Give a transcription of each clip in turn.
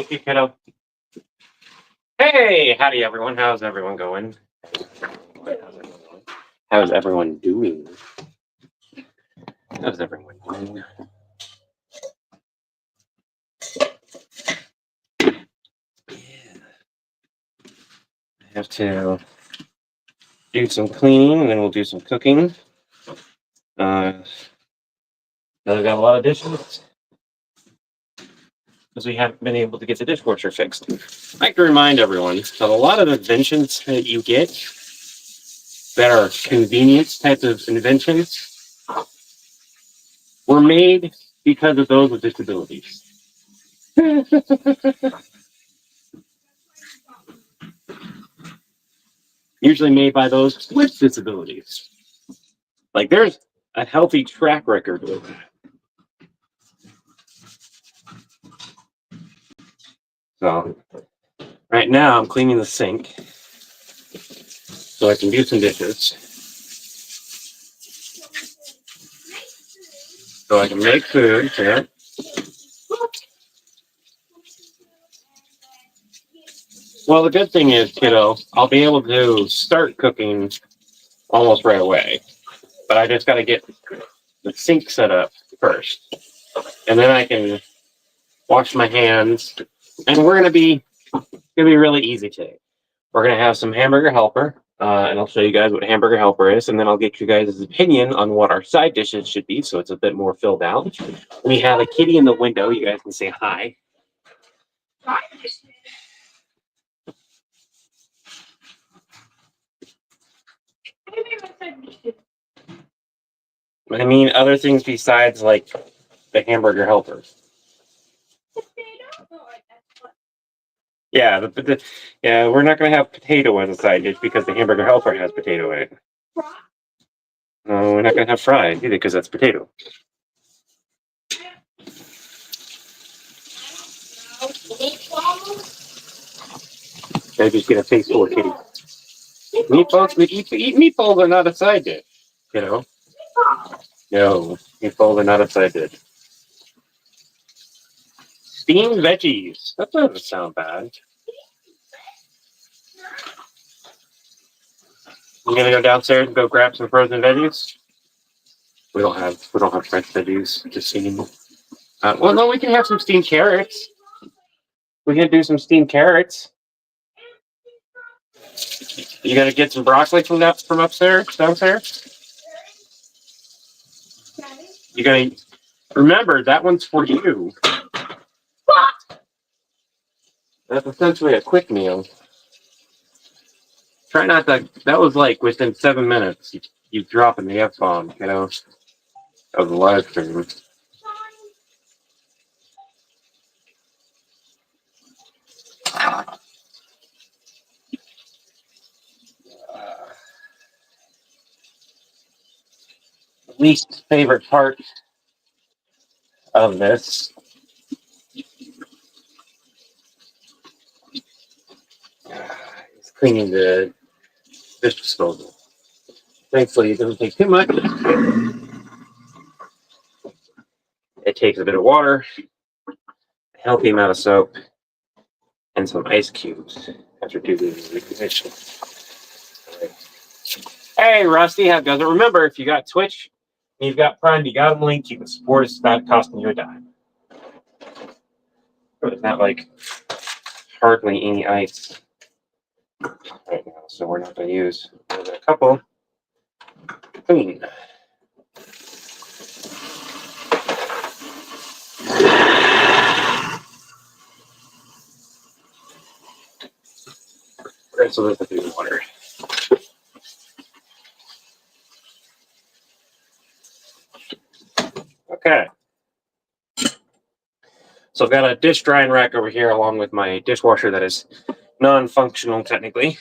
Thank you, kiddo. Hey, howdy, everyone. How's everyone going? How's everyone doing? How's everyone doing? Yeah. I have to do some cleaning, and then we'll do some cooking. I've got a lot of dishes because we haven't been able to get the dishwasher fixed. I'd like to remind everyone that a lot of inventions that you get that are convenience types of inventions were made because of those with disabilities. Usually made by those with disabilities. Like there's a healthy track record with that. So right now I'm cleaning the sink so I can do some dishes. So I can make food. Yeah. Well, the good thing is, kiddo, I'll be able to start cooking almost right away. But I just got to get the sink set up first. And then I can wash my hands. And we're gonna be really easy today. We're gonna have some hamburger helper, and I'll show you guys what hamburger helper is, and then I'll get you guys' opinion on what our side dishes should be, so it's a bit more filled out. We have a kitty in the window. You guys can say hi. Hi. I mean, other things besides like the hamburger helper. Yeah, yeah, we're not going to have potato as a side dish because the hamburger helper has potato in it. No, we're not going to have fried either because that's potato. Gotta just get a face for kitty. Meatballs, we eat meatballs are not a side dish, you know? No, meatballs are not a side dish. Steamed veggies. That doesn't sound bad. I'm gonna go downstairs and go grab some frozen veggies. We don't have fresh veggies. Just steamed. Well, no, we can have some steamed carrots. We can do some steamed carrots. You gotta get some broccoli from upstairs, downstairs. You gotta remember that one's for you. That's essentially a quick meal. Try not to. That was like within 7 minutes. You dropping the F-bomb, you know. That was a live stream. Least favorite part of this is cleaning the dish disposal. Thankfully, it doesn't take too much. It takes a bit of water, a healthy amount of soap, and some ice cubes after doing the recondition. Hey, Rusty, how goes it? Remember, if you got Twitch and you've got Prime, you got them linked, you can support us without costing you a dime. There's not like hardly any ice right now, so we're not going to use more than a couple. Clean. So there's the water. Okay. So I've got a dish drying rack over here along with my dishwasher that is non-functional technically.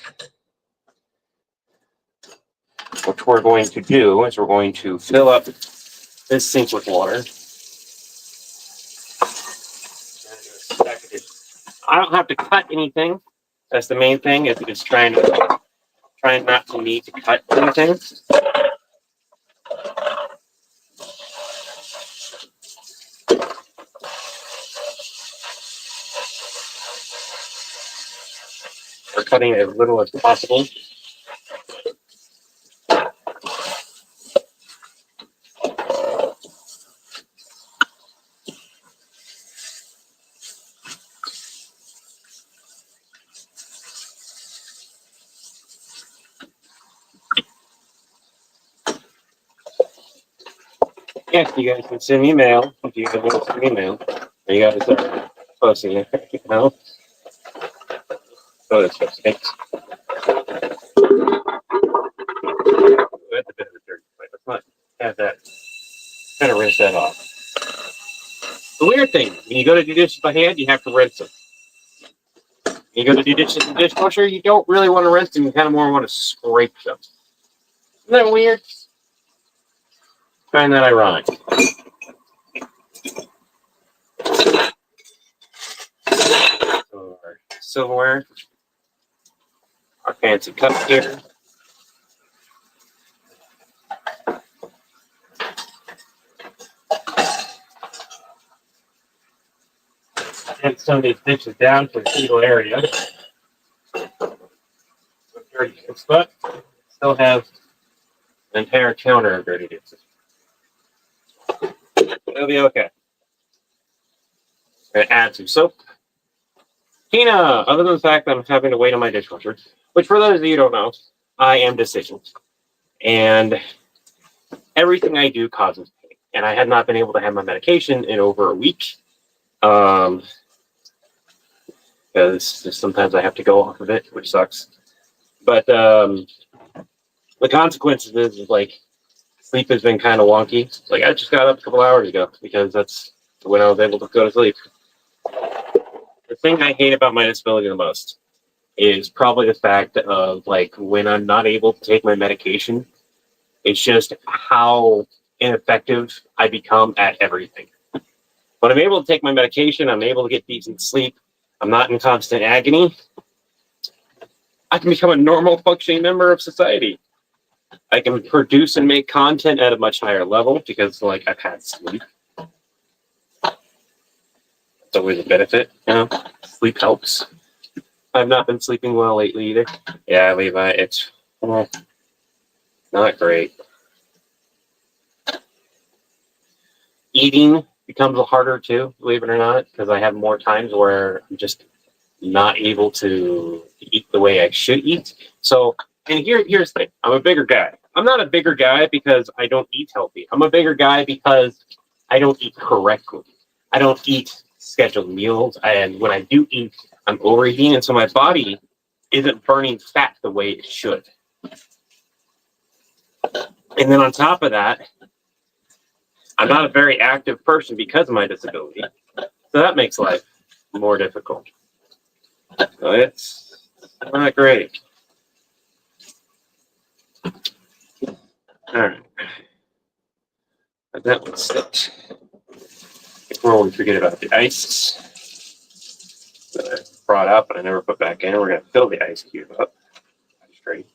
What we're going to do is we're going to fill up this sink with water. I don't have to cut anything. That's the main thing. Is just trying not to need to cut anything. cutting as little as possible. Yes, you guys can send me mail if you guys want to send me mail. You guys are posting it, you know. Oh, this looks stinks. That's a bit of a dirty plate. Let's not have that. Kind of rinse that off. The weird thing, when you go to do dishes by hand, you have to rinse them. When you go to do dishes in the dishwasher, you don't really want to rinse them. You kind of more want to scrape them. Isn't that weird? Find that ironic. So our silverware, our fancy cups here. And some of these dishes down to a single area. But still have an entire counter of dirty dishes. It'll be okay. I'm gonna add some soap. Tina, other than the fact that I'm having to wait on my dishwasher, which for those of you who don't know, I am disabled. And everything I do causes pain. And I had not been able to have my medication in over a week. Because sometimes I have to go off of it, which sucks. But the consequences is like sleep has been kind of wonky. Like I just got up a couple hours ago because that's when I was able to go to sleep. The thing I hate about my disability the most is probably the fact of like when I'm not able to take my medication, it's just how ineffective I become at everything. When I'm able to take my medication, I'm able to get decent sleep. I'm not in constant agony. I can become a normal functioning member of society. I can produce and make content at a much higher level because like I've had sleep. It's always a benefit, you know. Sleep helps. I've not been sleeping well lately either. Yeah, Levi, it's not great. Eating becomes harder too, believe it or not, because I have more times where I'm just not able to eat the way I should eat. So, and here's the thing. I'm a bigger guy. I'm not a bigger guy because I don't eat healthy. I'm a bigger guy because I don't eat correctly. I don't eat scheduled meals. And when I do eat, I'm overeating. And so my body isn't burning fat the way it should. And then on top of that, I'm not a very active person because of my disability. So that makes life more difficult. So it's not great. All right. That one's set. Before we forget about the ice that I brought up but I never put back in, we're going to fill the ice cube up. Straight.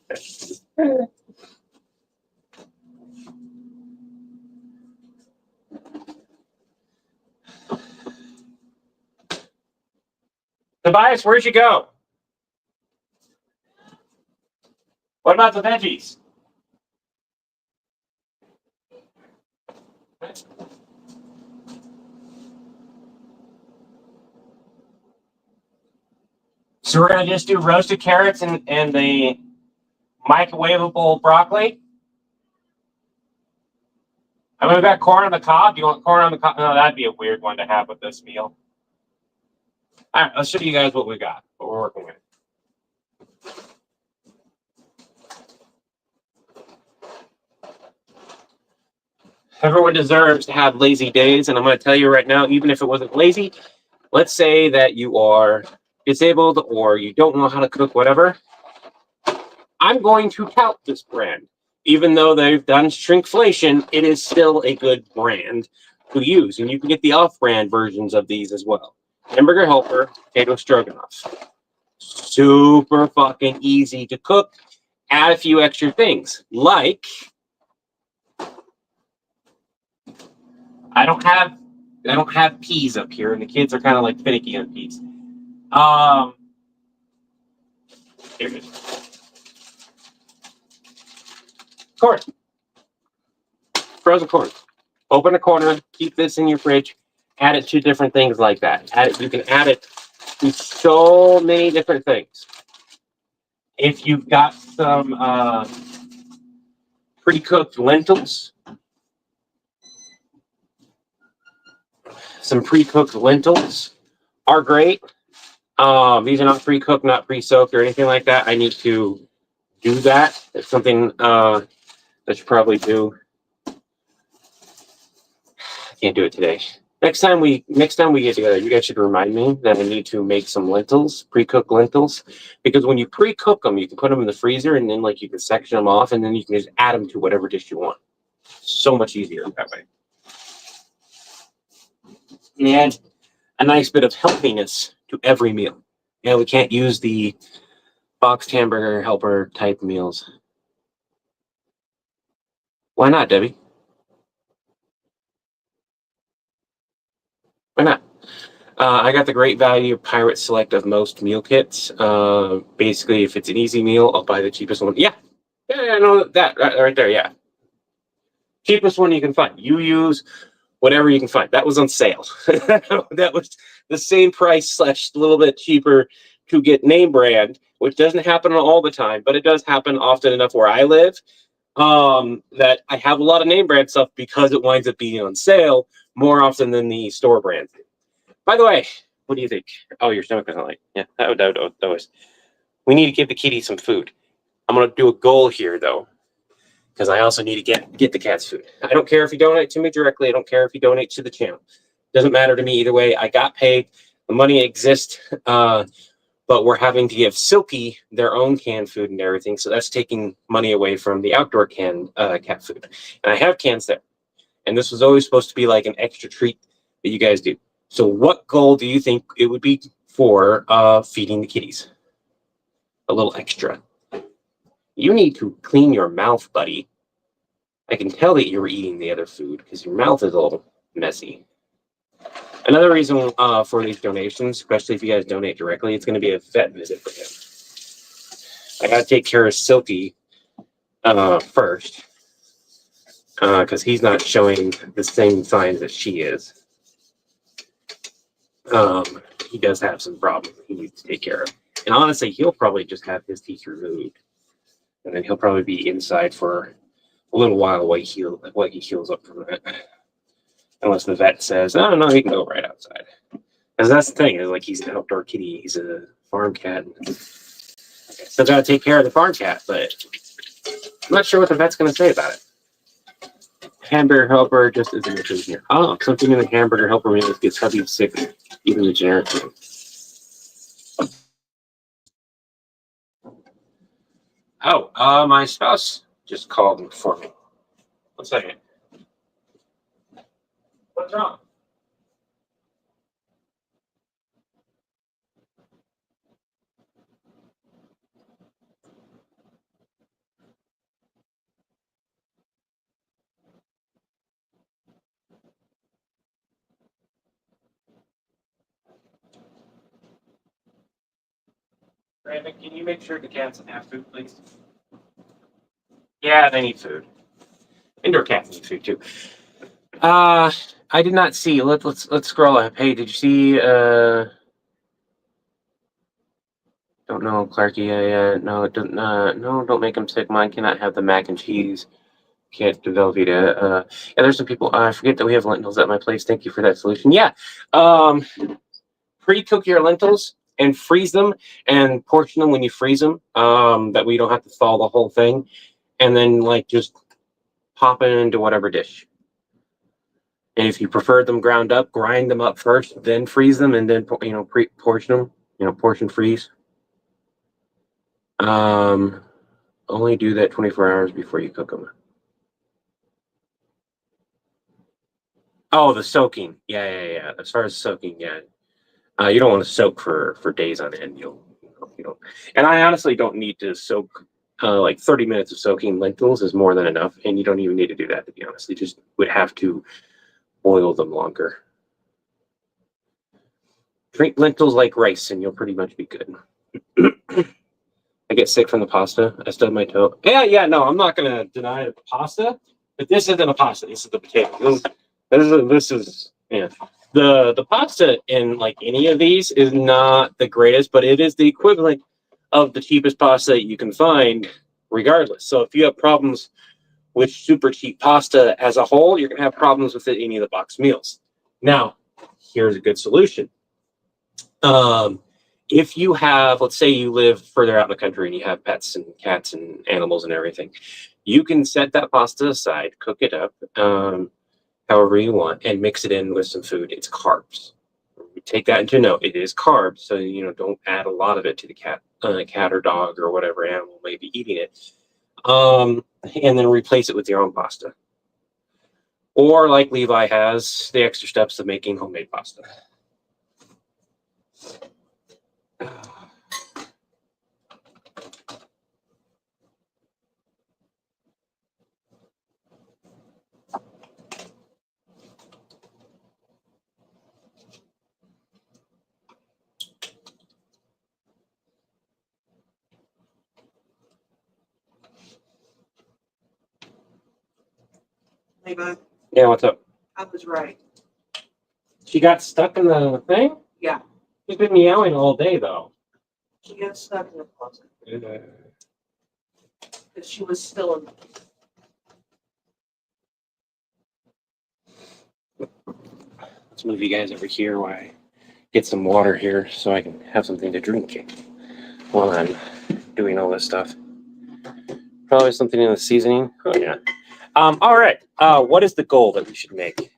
Tobias, where'd you go? What about the veggies? So we're going to just do roasted carrots and the microwavable broccoli. I mean, we've got corn on the cob. Do you want corn on the cob? No, that'd be a weird one to have with this meal. All right, let's show you guys what we got, what we're working with. Everyone deserves to have lazy days, and I'm going to tell you right now, even if it wasn't lazy, let's say that you are disabled or you don't know how to cook, whatever. I'm going to tout this brand. Even though they've done shrinkflation, it is still a good brand to use, and you can get the off-brand versions of these as well. Hamburger Helper, potato stroganoff. Super fucking easy to cook. Add a few extra things, like I don't have peas up here, and the kids are kind of like finicky on peas. Here it is. Corn. Frozen corn. Open a corner, keep this in your fridge, add it to different things like that. You can add it to so many different things. If you've got some pre-cooked lentils, are great. These are not pre-cooked, not pre-soaked or anything like that. I need to do that. It's something that you probably do. I can't do it today. Next time we get together, you guys should remind me that I need to make some lentils, pre-cooked lentils, because when you pre-cook them, you can put them in the freezer and then like you can section them off and then you can just add them to whatever dish you want. So much easier that way. And a nice bit of healthiness to every meal. Yeah, we can't use the boxed hamburger helper type meals. Why not, Debbie? Why not? I got the great value Pirate Select of most meal kits. Basically, if it's an easy meal, I'll buy the cheapest one. Yeah, no, that right there. Yeah, cheapest one you can find. You use whatever you can find. That was on sale. That was the same price slash a little bit cheaper to get name brand, which doesn't happen all the time, but it does happen often enough where I live. That I have a lot of name brand stuff because it winds up being on sale more often than the store brand. By the way, what do you think? Oh, your stomach doesn't like. Yeah, that was. We need to give the kitty some food. I'm gonna do a goal here though, because I also need to get the cats food. I don't care if you donate to me directly. I don't care if you donate to the channel. Doesn't matter to me either way. I got paid. The money exists. But we're having to give Silky their own canned food and everything. So that's taking money away from the outdoor canned cat food. And I have cans there. And this was always supposed to be like an extra treat that you guys do. So what goal do you think it would be for feeding the kitties? A little extra. You need to clean your mouth, buddy. I can tell that you were eating the other food because your mouth is a little messy. Another reason for these donations, especially if you guys donate directly, it's going to be a vet visit for him. I got to take care of Silky first because he's not showing the same signs that she is. He does have some problems he needs to take care of. And honestly, he'll probably just have his teeth removed. And then he'll probably be inside for a little while while he heals up from that. Unless the vet says, oh, no, he can go right outside. Because that's the thing, is like he's an outdoor kitty. He's a farm cat. Still got to take care of the farm cat, but I'm not sure what the vet's going to say about it. Hamburger helper just isn't included here. Oh, something in the hamburger helper meal gets hubby sick, even the generic one. Oh, my spouse just called for me. 1 second. What's wrong? Brandon, can you make sure the cats have food, please? Yeah, they need food. Indoor cats need food too. I did not see. Let's scroll up. Hey, did you see? Don't know, Clarky. No, don't make him sick. Mine cannot have the mac and cheese. Can't develop it. Yeah, there's some people. I forget that we have lentils at my place. Thank you for that solution. Yeah. Pre-cook your lentils and freeze them and portion them when you freeze them. That way you don't have to thaw the whole thing, and then like just pop it into whatever dish. And if you prefer them ground up, grind them up first, then freeze them, and then portion them. Portion freeze. Only do that 24 hours before you cook them. Oh, the soaking. Yeah. As far as soaking, yeah. You don't want to soak for days on end. You don't. And I honestly don't need to soak. Like 30 minutes of soaking lentils is more than enough, and you don't even need to do that, to be honest. You just would have to boil them longer. Treat lentils like rice, and you'll pretty much be good. I get sick from the pasta. I stubbed my toe. Yeah, no, I'm not gonna deny the pasta, but this isn't a pasta. This is the potato. This is yeah. The pasta in like any of these is not the greatest, but it is the equivalent of the cheapest pasta that you can find, regardless. So if you have problems with super cheap pasta as a whole, you're gonna have problems with it in any of the box meals. Now, here's a good solution. If you have, let's say you live further out in the country and you have pets and cats and animals and everything, you can set that pasta aside, cook it up, however you want, and mix it in with some food. It's carbs. Take that into note. It is carbs, so don't add a lot of it to the cat or dog or whatever animal may be eating it. And then replace it with your own pasta. Or like Levi has, the extra steps of making homemade pasta. Levi, Yeah, what's up? I was right. She got stuck in the thing? Yeah, She's been meowing all day, though. she got stuck in the closet because she was still in. Let's move you guys over here while I get some water here so I can have something to drink while I'm doing all this stuff. Probably something in the seasoning. Oh, yeah. All right. What is the goal that we should make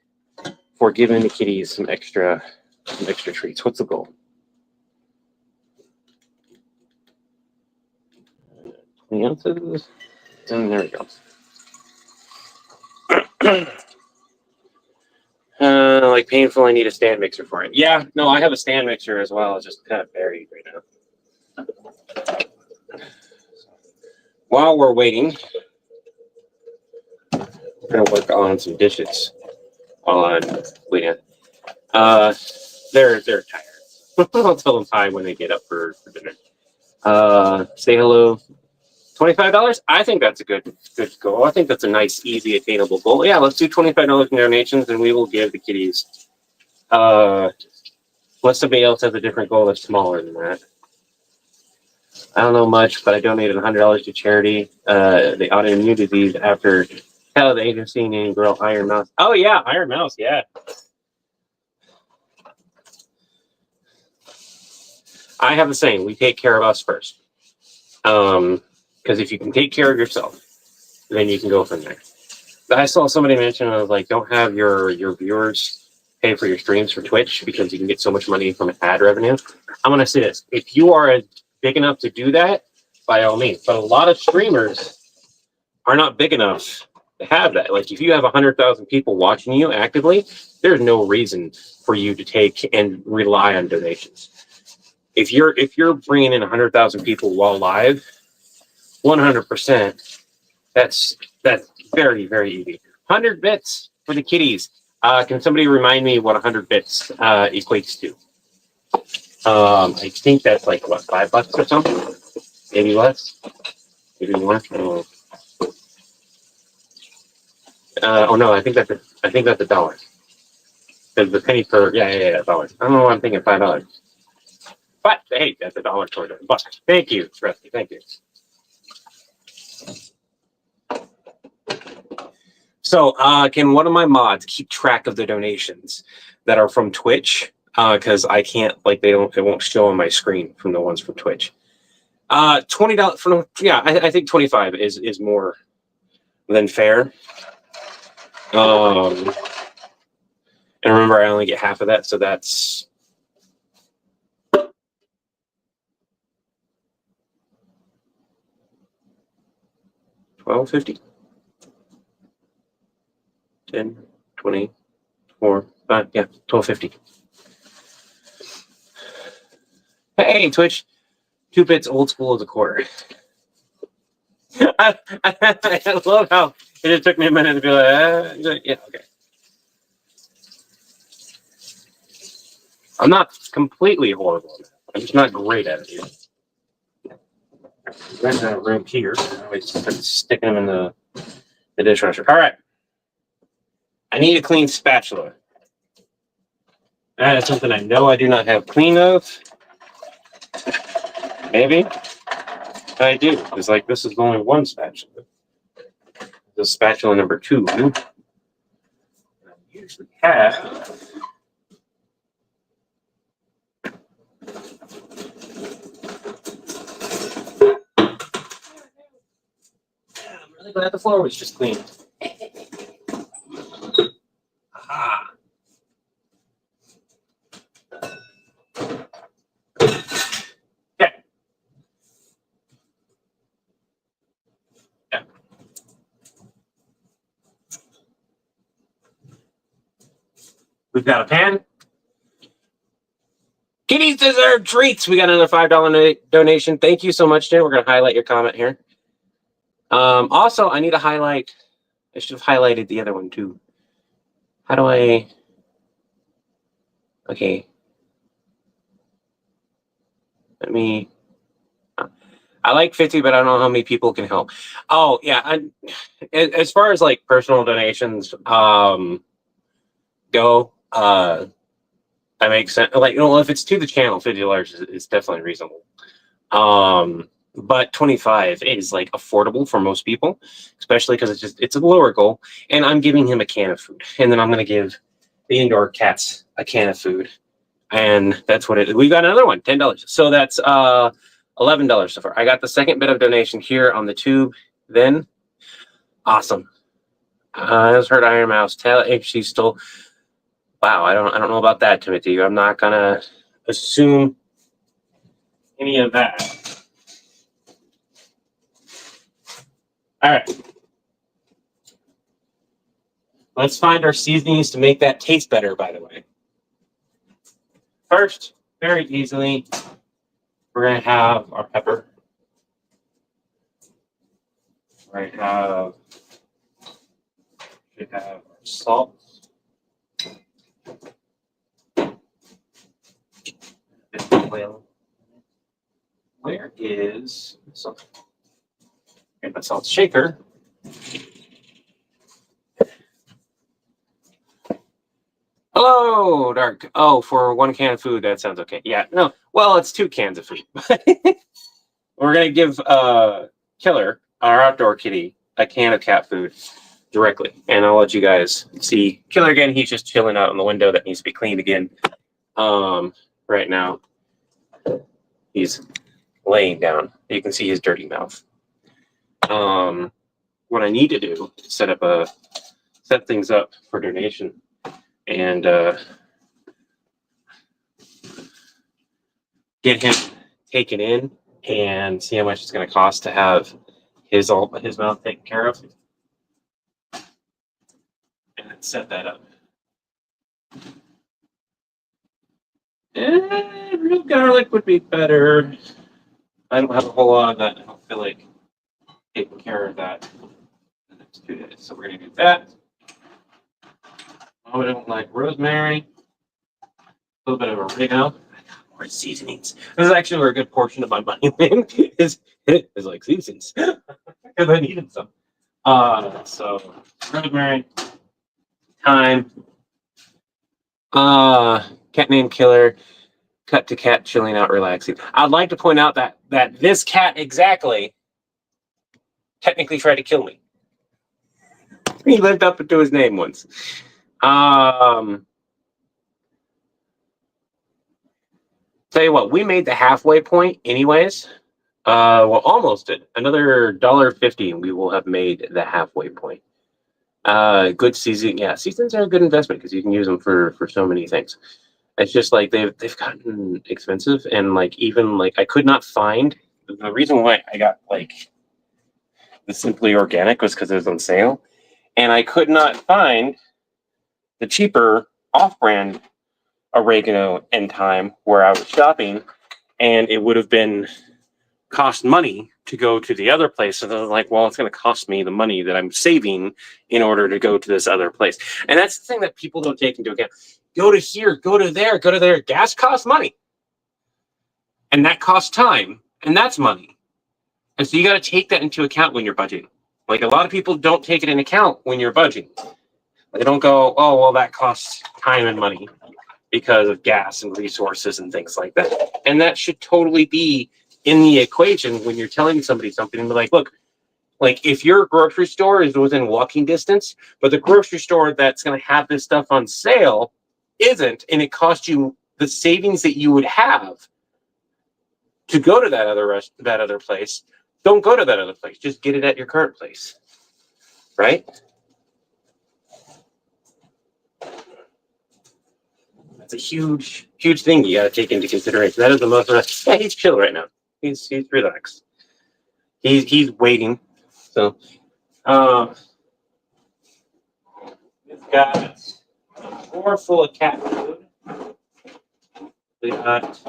for giving the kitties some extra treats? What's the goal? The ounces. And there we go. Like painful, I need a stand mixer for it. Yeah, no, I have a stand mixer as well. It's just kind of buried right now. While we're waiting, we're gonna work on some dishes while I'm waiting. They're tired. I'll tell them hi when they get up for dinner. Say hello. $25? I think that's a good goal. I think that's a nice, easy, attainable goal. Yeah, let's do $25 in donations, and we will give the kitties. Unless somebody else has a different goal that's smaller than that. I don't know much, but I donated $100 to charity. The autoimmune disease after the agency named girl Iron Mouse. Oh yeah, Iron Mouse. Yeah. I have the saying: we take care of us first. Because if you can take care of yourself, then you can go from there. I saw somebody mention, I was like, don't have your viewers pay for your streams for Twitch because you can get so much money from ad revenue. I'm going to say this. If you are big enough to do that, by all means. But a lot of streamers are not big enough to have that. Like if you have 100,000 people watching you actively, there's no reason for you to take and rely on donations. If you're bringing in 100,000 people while live, 100%, that's very, very easy. 100 bits for the kitties. Can somebody remind me what 100 bits equates to? I think that's like what, $5 or something, maybe less, maybe more. Oh no, I think that's a dollar. Because the penny per $1. I don't know why I'm thinking $5. But hey, that's a dollar toward it. But thank you, Rusty. Thank you. So, can one of my mods keep track of the donations that are from Twitch? Because I can't, like, it won't show on my screen from the ones from Twitch. $20 from, yeah, I think 25 is more than fair. And remember, I only get half of that, so that's $12.50. 10, 20, 4, 5, yeah, $12.50. Hey, Twitch, 2 bits old school as a quarter. I love how it just took me a minute to be like, yeah, okay. I'm not completely horrible at it. I'm just not great at it. There's a room here. I always start sticking them in the dishwasher. All right. I need a clean spatula. That is something I know I do not have clean of. Maybe I do. It's like this is only one spatula. This is spatula number 2. I usually have. I'm really glad the floor was just clean. Aha. Okay. Yeah. We've got a pan. Kitties deserve treats. We got another $5 donation. Thank you so much, Jen. We're going to highlight your comment here. Also, I need to highlight. I should have highlighted the other one too. How do I? Okay. Let me. I like 50, but I don't know how many people can help. Oh yeah, as far as like personal donations go, I make sense. Like, you know, if it's to the channel, $50 is definitely reasonable. But 25 is like affordable for most people, especially because it's a lower goal. And I'm giving him a can of food, and then I'm gonna give the indoor cats a can of food, and that's what it is. We got another one, $10. So that's $11 so far. I got the second bit of donation here on the tube. Then, awesome. I just heard Iron Mouse tell if she's still. Wow, I don't know about that, Timothy. I'm not gonna assume any of that. All right. Let's find our seasonings to make that taste better, by the way. First, very easily, we're going to have our pepper. We're going to should have our salt. Oil. Where is something? Okay, my salt shaker. Hello, Dark. Oh, for one can of food, that sounds okay. Yeah, no. Well, it's 2 cans of food. We're gonna give Killer, our outdoor kitty, a can of cat food directly, and I'll let you guys see Killer again. He's just chilling out in the window that needs to be cleaned again. Right now, he's laying down. You can see his dirty mouth. What I need to do is set things up for donation, and get him taken in and see how much it's going to cost to have his mouth taken care of, and then set that up. And real garlic would be better. I don't have a whole lot of that. I don't feel like taking care of that in the next 2 days. So we're going to do that. Oh, I don't like rosemary. A little bit of oregano. More seasonings. This is actually where a good portion of my money went is like seasonings. Because I needed some. So rosemary, thyme, cat named Killer, cut to cat chilling out, relaxing. I'd like to point out that this cat exactly technically tried to kill me. He lived up to his name once. Tell you what, we made the halfway point anyways. Well, almost did. Another $1.50 and we will have made the halfway point. Good season. Yeah, seasons are a good investment because you can use them for so many things. It's just like they've gotten expensive, and like even like I could not find the reason why I got like the Simply Organic was because it was on sale, and I could not find the cheaper off-brand oregano and thyme where I was shopping, and it would have been cost money to go to the other place. And I was like, well, it's going to cost me the money that I'm saving in order to go to this other place. And that's the thing that people don't take into account. Go to here, go to there, go to there. Gas costs money. And that costs time. And that's money. And so you got to take that into account when you're budgeting. Like a lot of people don't take it into account when you're budgeting. They don't go, oh, well, that costs time and money because of gas and resources and things like that. And that should totally be in the equation when you're telling somebody something and be like, look, like if your grocery store is within walking distance, but the grocery store that's going to have this stuff on sale isn't, and it costs you the savings that you would have to go to that other place, don't go to that other place. Just get it at your current place, right? That's a huge, huge thing you got to take into consideration. That is the most. Yeah, he's chill right now. He's relaxed. He's waiting. So, we've got a drawer full of cat food. We got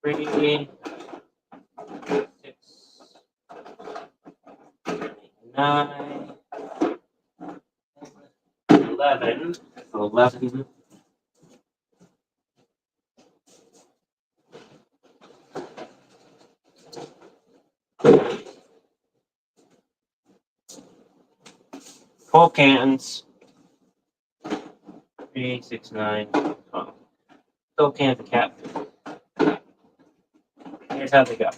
3, 6, 9, 11. 11. Full cans. 3, 6, 9, 12. Full cans of cat food. Here's how they go.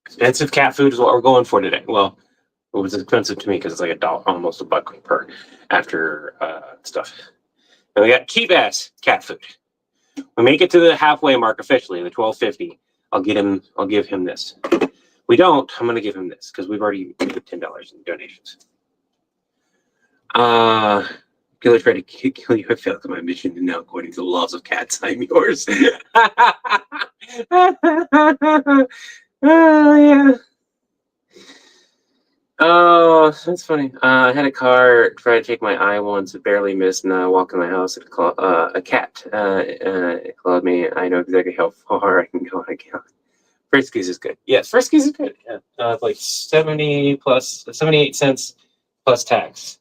Expensive cat food is what we're going for today. Well, it was expensive to me because it's like $1, almost $1 per after stuff. And we got cheap ass cat food. We make it to the halfway mark officially, the $12.50. I'll give him this. We don't, I'm gonna give him this because we've already paid $10 in donations. Killer tried to kill you. I failed in my mission, and now according to the laws of cats, I'm yours. Oh yeah. Oh, that's funny. I had a car try to take my eye once. It barely missed, and I walked in my house. A cat it clawed me. I know exactly how far I can go on a count. Friskies is good. Yes, Friskies is good. Yeah. Like 78 cents plus tax.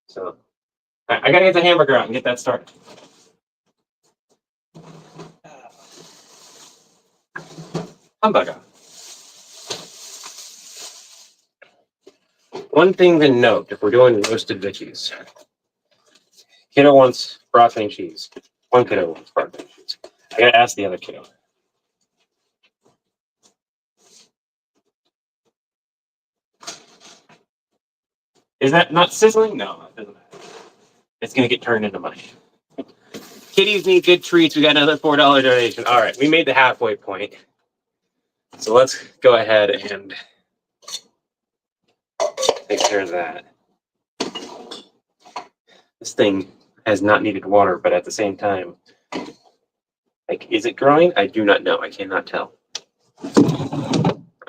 So I gotta get the hamburger out and get that started. Hamburger. One thing to note if we're doing roasted veggies. Kiddo wants broccoli and cheese. One kiddo wants broccoli and cheese. I gotta ask the other kiddo. Is that not sizzling? No, it doesn't matter. It's gonna get turned into mush. Kitties need good treats. We got another $4 donation. All right, we made the halfway point. So let's go ahead and take care of that. This thing has not needed water, but at the same time, like, is it growing? I do not know. I cannot tell.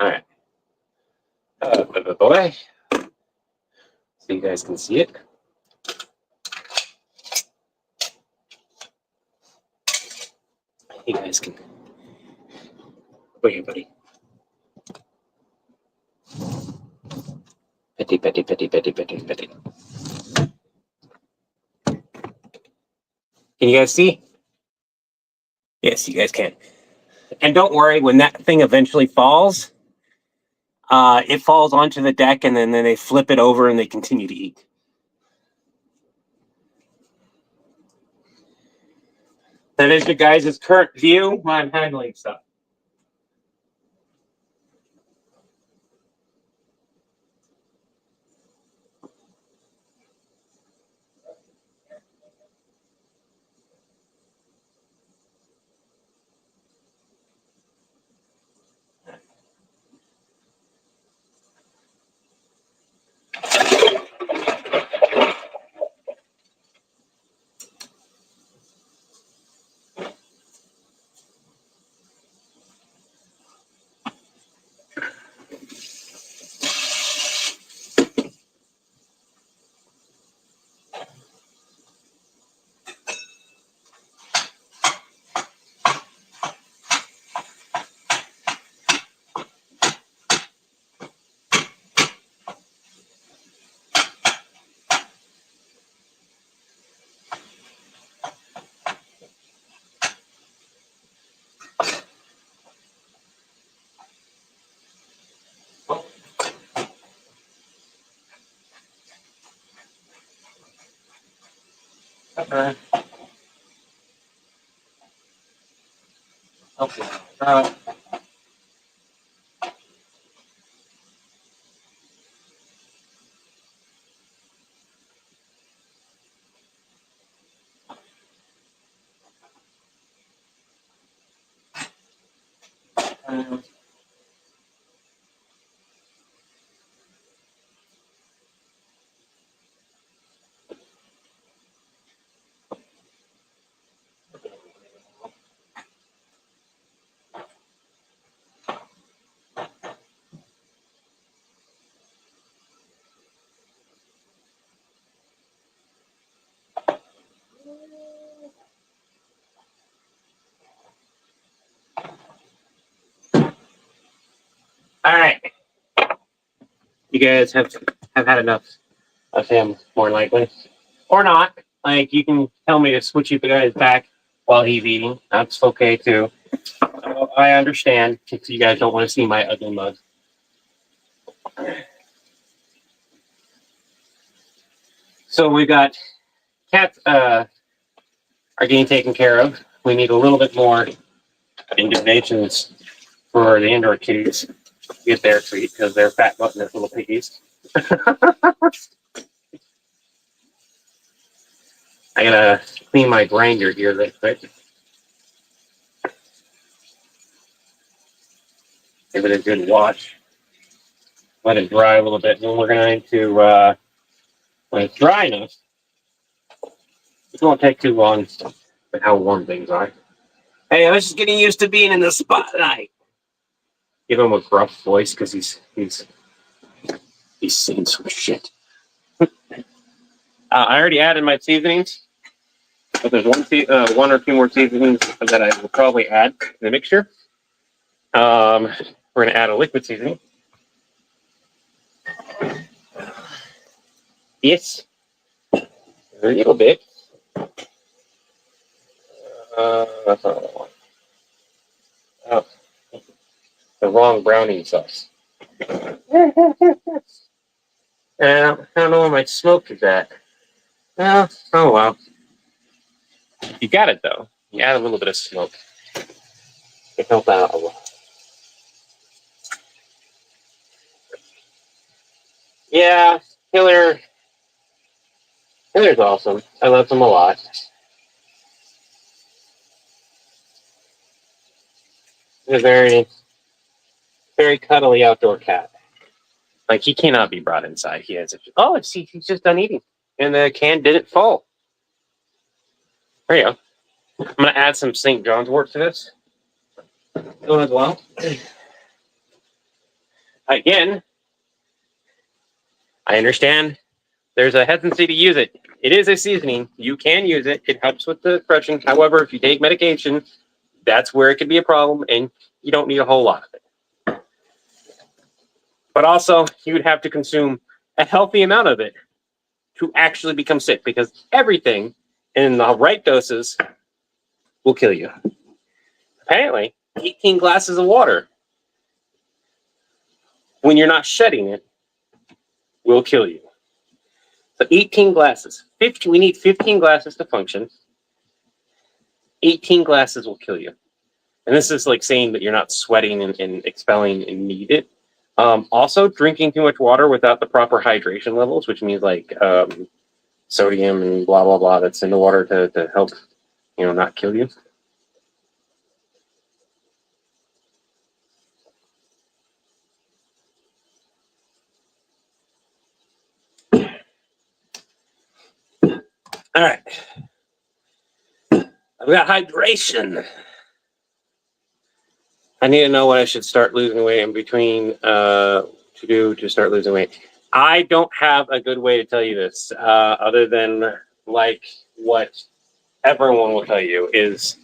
All right. Boy. So you guys can see it. You guys can. Wait here, buddy. Petty, petty, petty, petty, petty, petty. Can you guys see? Yes, you guys can. And don't worry, when that thing eventually falls, it falls onto the deck and then they flip it over and they continue to eat. That is your guys' current view when I'm handling stuff. Okay. Okay. Um, all right. You guys have had enough of him, more likely, or not. Like you can tell me to switch you guys back while he's eating. That's okay too. I understand if you guys don't want to see my ugly mug. So we got cats are getting taken care of. We need a little bit more in donations for the indoor kitties to get their treat because they're fat gluttonous little piggies. I gotta clean my grinder here real quick. Give it a good wash. Let it dry a little bit. And then we're going to, when it's dry enough, it won't take too long with how warm things are. Hey, I was just getting used to being in the spotlight. Give him a gruff voice because he's seen some shit. I already added my seasonings, but there's one or two more seasonings that I will probably add to the mixture. We're going to add a liquid seasoning. Yes, a little bit. That's not what I want. Oh, the wrong browning sauce. I don't know where my smoke is at. Oh well. You got it though. You add a little bit of smoke. It helped out a lot. Yeah, Killer's awesome. I love him a lot. He's a very, very cuddly outdoor cat. Like he cannot be brought inside. He has he's just done eating. And the can didn't fall. There you go. I'm gonna add some St. John's wort to this. As well. Again, I understand there's a hesitancy to use it. It is a seasoning. You can use it. It helps with the crushing. However, if you take medication, that's where it could be a problem, and you don't need a whole lot of it. But also, you would have to consume a healthy amount of it to actually become sick, because everything in the right doses will kill you. Apparently, 18 glasses of water, when you're not shedding it, will kill you. So 18 glasses. 50, we need 15 glasses to function. 18 glasses will kill you. And this is like saying that you're not sweating and expelling and need it. Also, drinking too much water without the proper hydration levels, which means like sodium and blah, blah, blah, that's in the water to help, not kill you. All right. I've got hydration. I need to know what I should start losing weight in between to do to start losing weight. I don't have a good way to tell you this, other than like what everyone will tell you is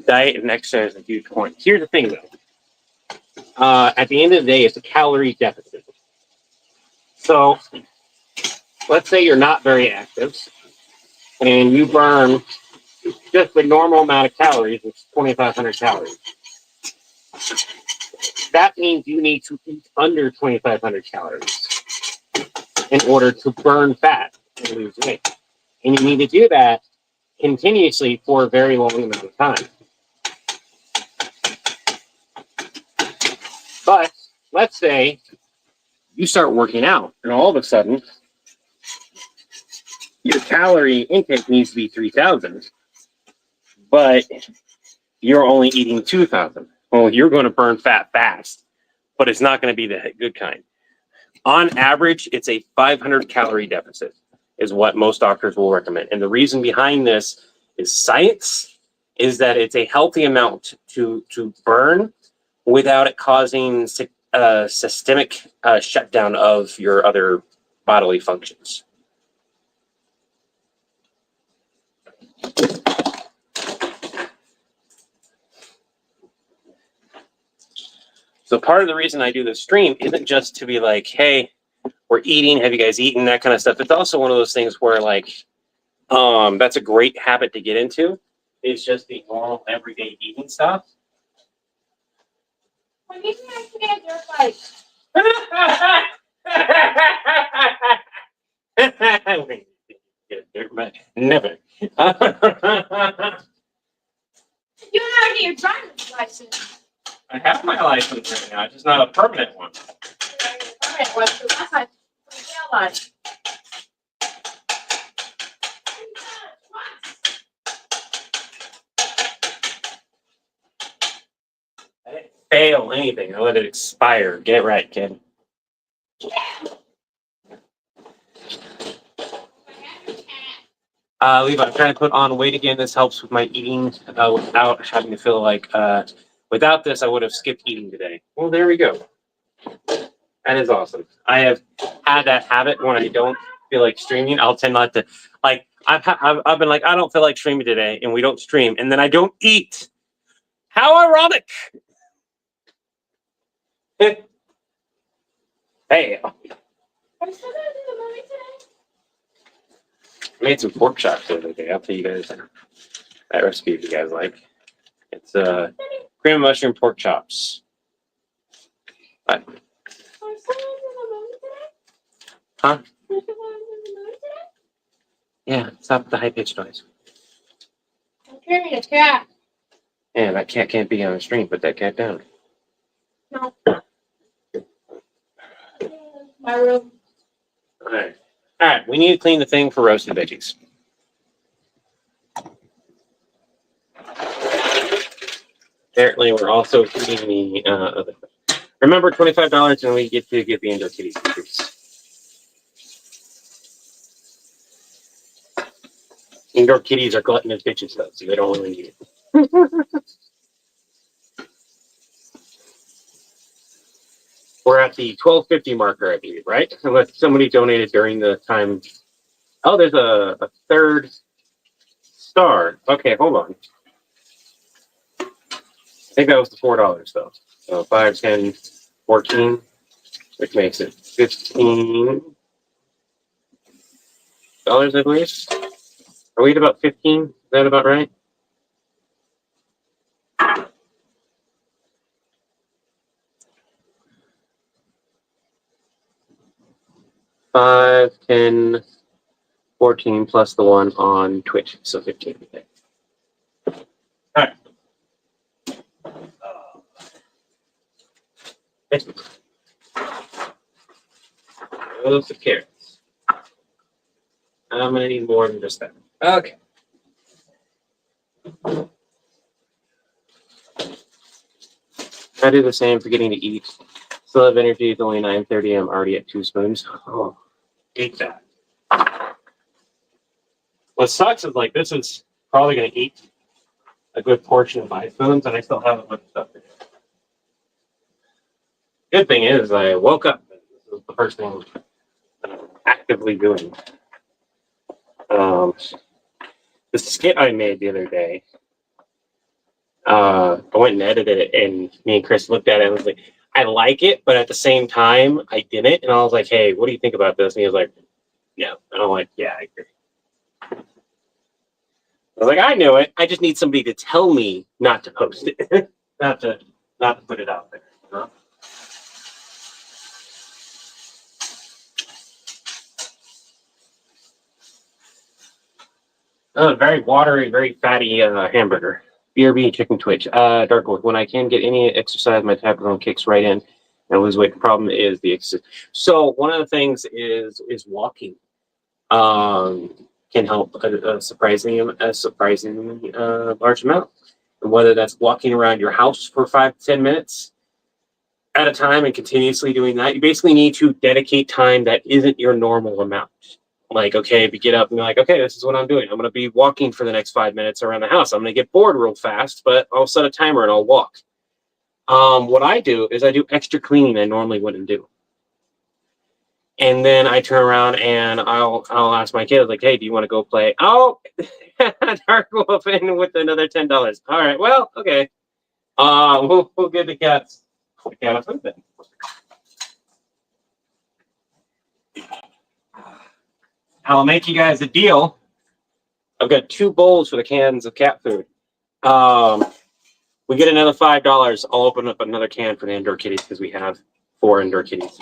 diet and exercise is a huge point. Here's the thing though. At the end of the day, it's a calorie deficit. So let's say you're not very active and you burn just the normal amount of calories, which is 2,500 calories. That means you need to eat under 2,500 calories in order to burn fat and lose weight. And you need to do that continuously for a very long amount of time. But let's say you start working out, and all of a sudden, your calorie intake needs to be 3,000, but you're only eating 2,000. Well, you're going to burn fat fast, but it's not going to be the good kind. On average, it's a 500 calorie deficit is what most doctors will recommend. And the reason behind this is science, is that it's a healthy amount to burn without it causing systemic shutdown of your other bodily functions. So part of the reason I do this stream isn't just to be like, hey, we're eating, have you guys eaten, that kind of stuff. It's also one of those things where like, that's a great habit to get into. It's just the normal everyday eating stuff. When do you think I can get a dirt bike? Never. You never get your driver's license. I have my license right now, it's just not a permanent one. Permanent one, so that's my jail life. I didn't fail anything. I let it expire. Get it right, kid. Levi, I'm trying to put on weight again. This helps with my eating without having to feel like, without this, I would have skipped eating today. Well, there we go. That is awesome. I have had that habit when I don't feel like streaming. I'll tend not to, like, I've been like, I don't feel like streaming today, and we don't stream, and then I don't eat. How ironic. Hey. Are you still gonna do the movie today? I made some pork chops the other day. I'll tell you guys that recipe if you guys like. It's cream of mushroom pork chops. Are you still gonna do the movie today? Huh? Are you still gonna do the movie today? Yeah, stop the high pitched noise. I'm carrying a cat. Yeah, that cat can't be on the stream. Put that cat down. No. My room. All right. All right. We need to clean the thing for roasted veggies. Apparently, we're also cleaning the other. Remember, $25, and we get to give the indoor kitties treats. Indoor kitties are gluttonous bitches, though, so they don't really need it. We're at the 12:50 marker, I believe, right? Unless somebody donated during the time. Oh, there's a third star. Okay, hold on. I think that was the $4 though. So 5, 10, 14, which makes it $15, I believe. Are we at about 15? Is that about right? Five, 10, 14 plus the one on Twitch, so 15. Okay. All right. Those are carrots. I'm gonna need more than just that. Okay. I do the same, forgetting to eat. Still have energy. It's only 9:30. I'm already at 2 spoons. Oh, ate that. What sucks is like this is probably gonna eat a good portion of my spoons, and I still have a bunch of stuff to do. Good thing is I woke up. This is the first thing that I'm actively doing. The skit I made the other day, I went and edited it, and me and Chris looked at it and was like, I like it, but at the same time, I didn't. And I was like, hey, what do you think about this? And he was like, yeah. And I'm like, yeah, I agree. I was like, I know it. I just need somebody to tell me not to post it, not to put it out there. You know? Oh, very watery, very fatty hamburger. BRB chicken twitch. Dark Wolf. When I can get any exercise, my metabolism kicks right in and lose weight. The problem is the exercise. So one of the things is walking. Can help a surprisingly large amount. And whether that's walking around your house for 5 to 10 minutes at a time and continuously doing that, you basically need to dedicate time that isn't your normal amount. Like, okay, if you get up and you're like, okay, this is what I'm doing. I'm going to be walking for the next 5 minutes around the house. I'm going to get bored real fast, but I'll set a timer and I'll walk. What I do is I do extra cleaning I normally wouldn't do. And then I turn around and I'll ask my kids, like, hey, do you want to go play? Oh, Dark Wolf in with another $10. All right, well, okay. We'll give the cats a food then. I'll make you guys a deal. I've got 2 bowls for the cans of cat food. We get another $5. I'll open up another can for the indoor kitties because we have 4 indoor kitties.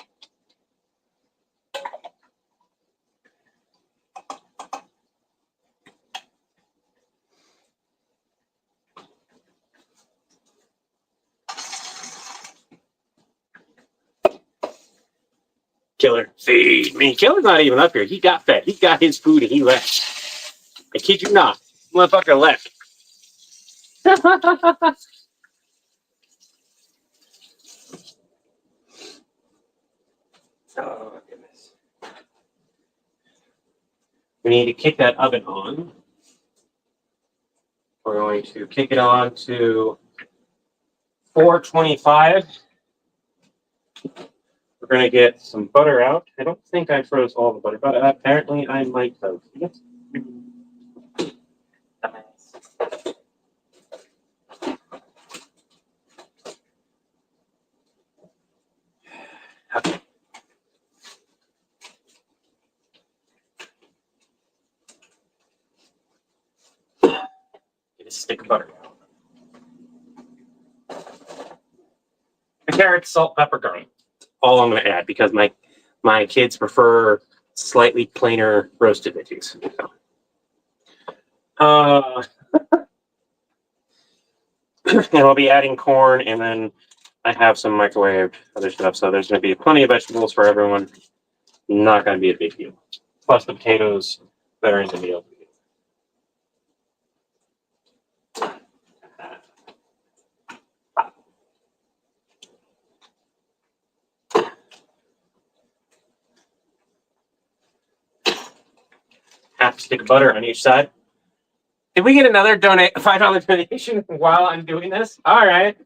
Killer, feed me. Killer's not even up here. He got fed. He got his food and he left. I kid you not. Motherfucker left. Oh, goodness. We need to kick that oven on. We're going to kick it on to 425. We're going to get some butter out. I don't think I froze all the butter, but apparently I might have. Yes. Okay. Get a stick of butter. The carrots, salt, pepper, garlic. All I'm going to add because my kids prefer slightly plainer roasted veggies. And I'll be adding corn, and then I have some microwave other stuff. So there's going to be plenty of vegetables for everyone. Not going to be a big deal. Plus the potatoes that are in the meal. Half a stick of butter on each side. Did we get another $5 donation while I'm doing this? All right.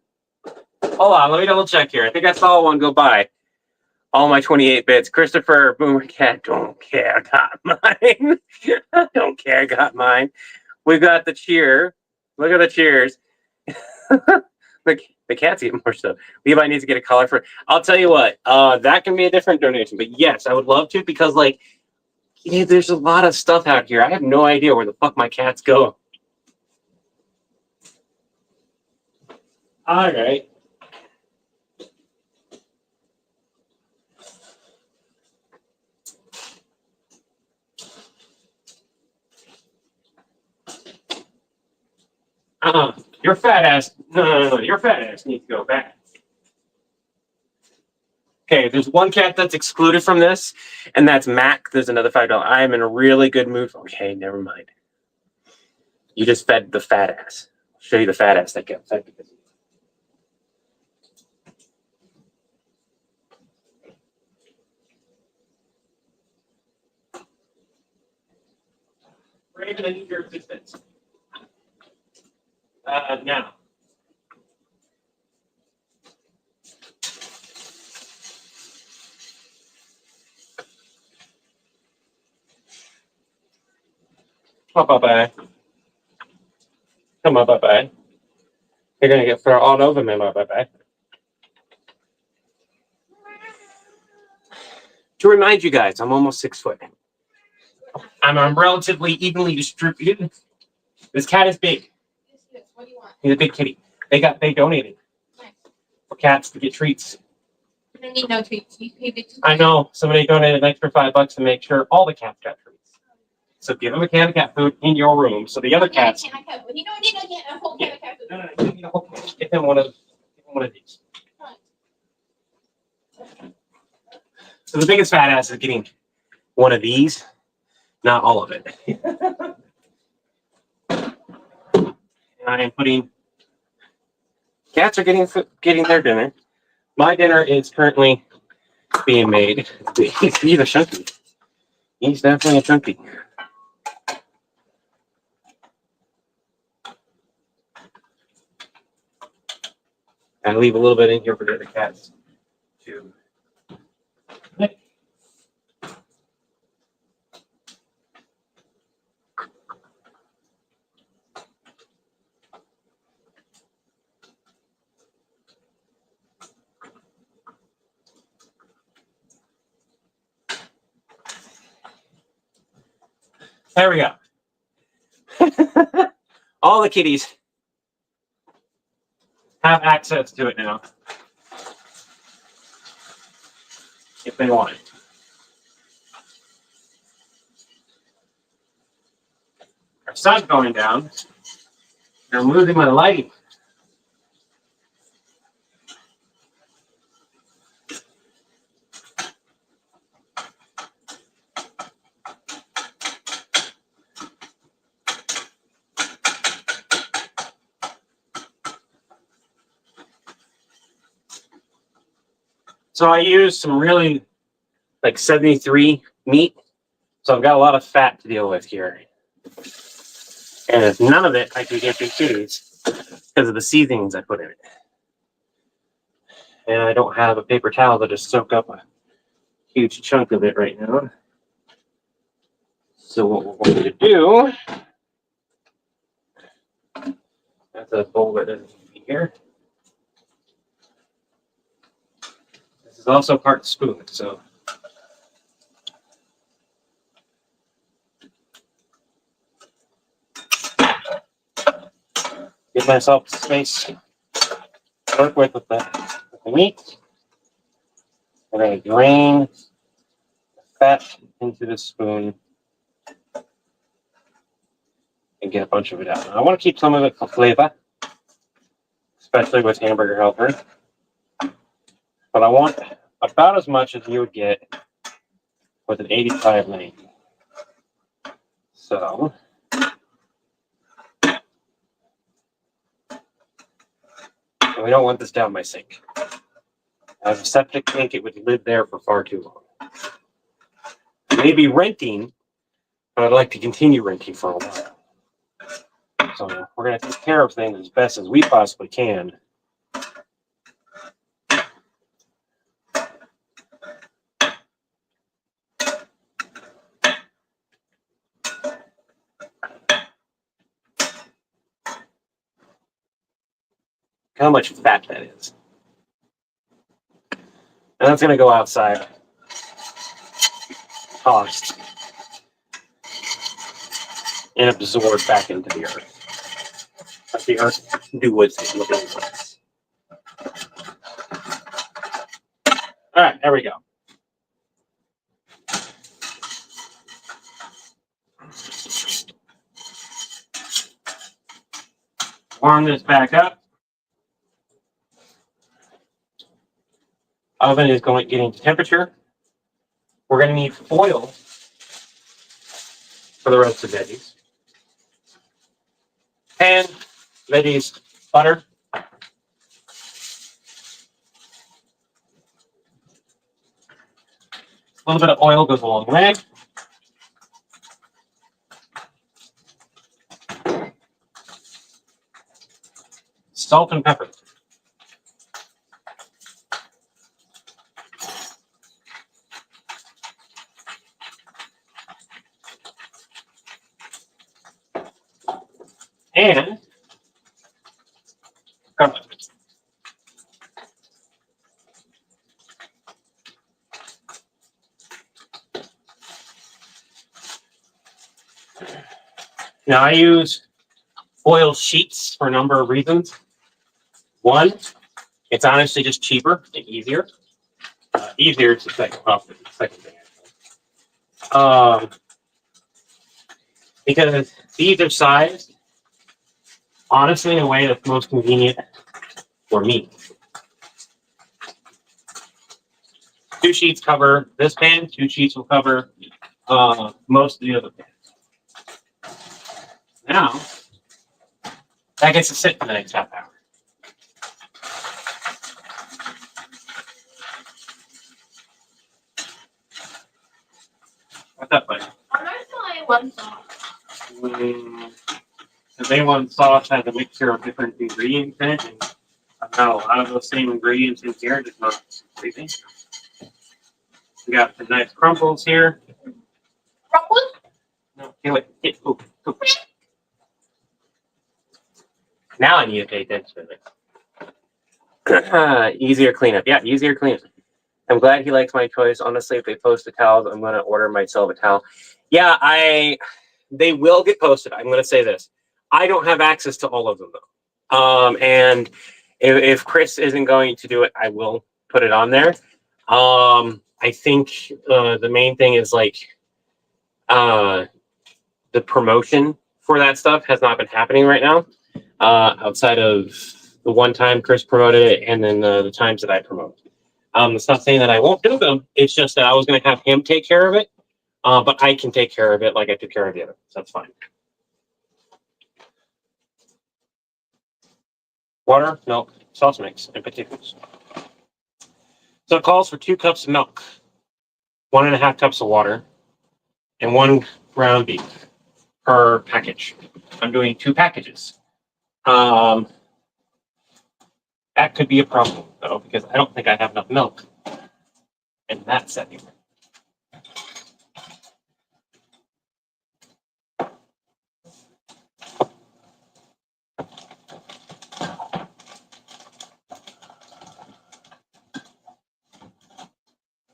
Hold on, let me double check here. I think I saw one go by. All my 28 bits. Christopher Boomer Cat, don't care, got mine. Don't care, got mine. We've got the cheer. Look at the cheers. The cats eat more stuff. Levi needs to get a collar for. I'll tell you what. That can be a different donation, but yes, I would love to because there's a lot of stuff out here. I have no idea where the fuck my cats go. All right. Your fat ass. No. Your fat ass needs to go back. Okay, there's one cat that's excluded from this, and that's Mac. There's another $5. I am in a really good mood. Okay, never mind. You just fed the fat ass. I'll show you the fat ass that got fed because. Raven, I need your assistance. Now. Come on, Popeye. Come on, Popeye. You're gonna get thrown all over me, my Popeye. To remind you guys, I'm almost 6 foot. I'm relatively evenly distributed. This cat is big. What do you want? He's a big kitty. They donated Nice. for cats to get treats. You don't need no treats. You pay big. I know somebody donated an extra $5 to make sure all the cats got treats. So give him a can of cat food in your room. So the other cats. Can of cat food. You don't need a whole can of cat food. No, you need a whole can. Give him one of these. So the biggest fat ass is getting one of these, not all of it. And I am putting. Cats are getting their dinner. My dinner is currently being made. He's a chunky. He's definitely a chunky. I leave a little bit in here for the other cats too. There we go. All the kitties have access to it now. If they want it. Our sun's going down. And I'm losing my lighting. So I use some really like 73 meat. So I've got a lot of fat to deal with here. And if none of it, I can give to kitties because of the seasonings I put in it. And I don't have a paper towel to just soak up a huge chunk of it right now. So what we're going to do, that's a bowl that doesn't need to be here. This is also part spoon, so. Give myself space to work with the meat. I'm going to drain the fat into the spoon and get a bunch of it out. Now, I want to keep some of it for flavor, especially with hamburger helper. But I want about as much as you would get with an 85 lane. So we don't want this down my sink. As a septic tank, it would live there for far too long. Maybe renting, but I'd like to continue renting for a while. So we're going to take care of things as best as we possibly can. How much fat that is. And that's going to go outside. Tossed. And absorbed back into the earth. Let the earth do what it's looking for. All right, there we go. Warm this back up. Oven is getting to temperature. We're going to need foil for the roasted veggies. Pan, veggies, butter. A little bit of oil goes a long way. Salt and pepper. And garlic. Now I use foil sheets for a number of reasons. One, it's honestly just cheaper and easier. Easier is the second thing. because these are sized honestly in a way that's most convenient for me. 2 sheets cover this pan. 2 sheets will cover most of the other pans. Now that gets to sit for the next half hour. What's up, buddy? I'm not still one sauce. The A1 sauce has a mixture of different ingredients in it, and I've got a lot of those same ingredients in here, just not everything. We got some nice crumbles here. Crumbles? No, wait. Now I need to pay attention to this. Easier cleanup. Yeah, easier cleanup. I'm glad he likes my choice. Honestly, if they post the towels, I'm going to order myself a towel. Yeah, they will get posted. I'm going to say this. I don't have access to all of them, though. And if Chris isn't going to do it, I will put it on there. I think the main thing is like the promotion for that stuff has not been happening right now. Outside of the one time Chris promoted it, and then the times that I promote. It's not saying that I won't do them. It's just that I was going to have him take care of it, but I can take care of it like I took care of the other. So that's fine. Water, milk, sauce mix, and potatoes. So it calls for 2 cups of milk, 1.5 cups of water, and 1 ground beef per package. I'm doing 2 packages. That could be a problem, though, because I don't think I have enough milk in that setting.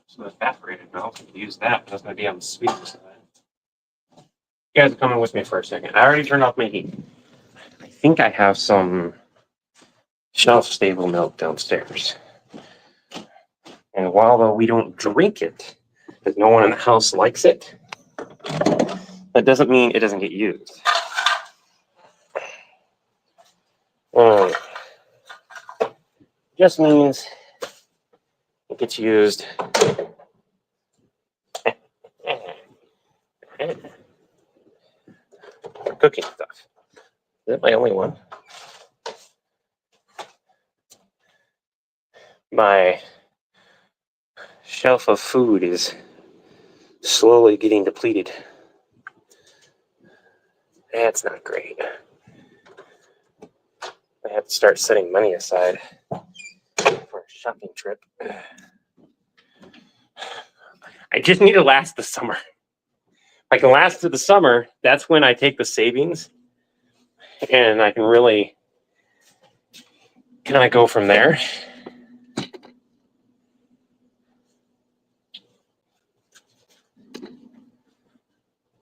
So evaporated milk, use that. That's going to be on the sweeter side. You guys are coming with me for a second. I already turned off my heat. I think I have some shelf-stable milk downstairs. And while we don't drink it, because no one in the house likes it, that doesn't mean it doesn't get used. Just means it gets used for cooking stuff. Is that my only one? My shelf of food is slowly getting depleted. That's not great. I have to start setting money aside for a shopping trip. I just need to last the summer. If I can last through the summer, that's when I take the savings and I can really go from there.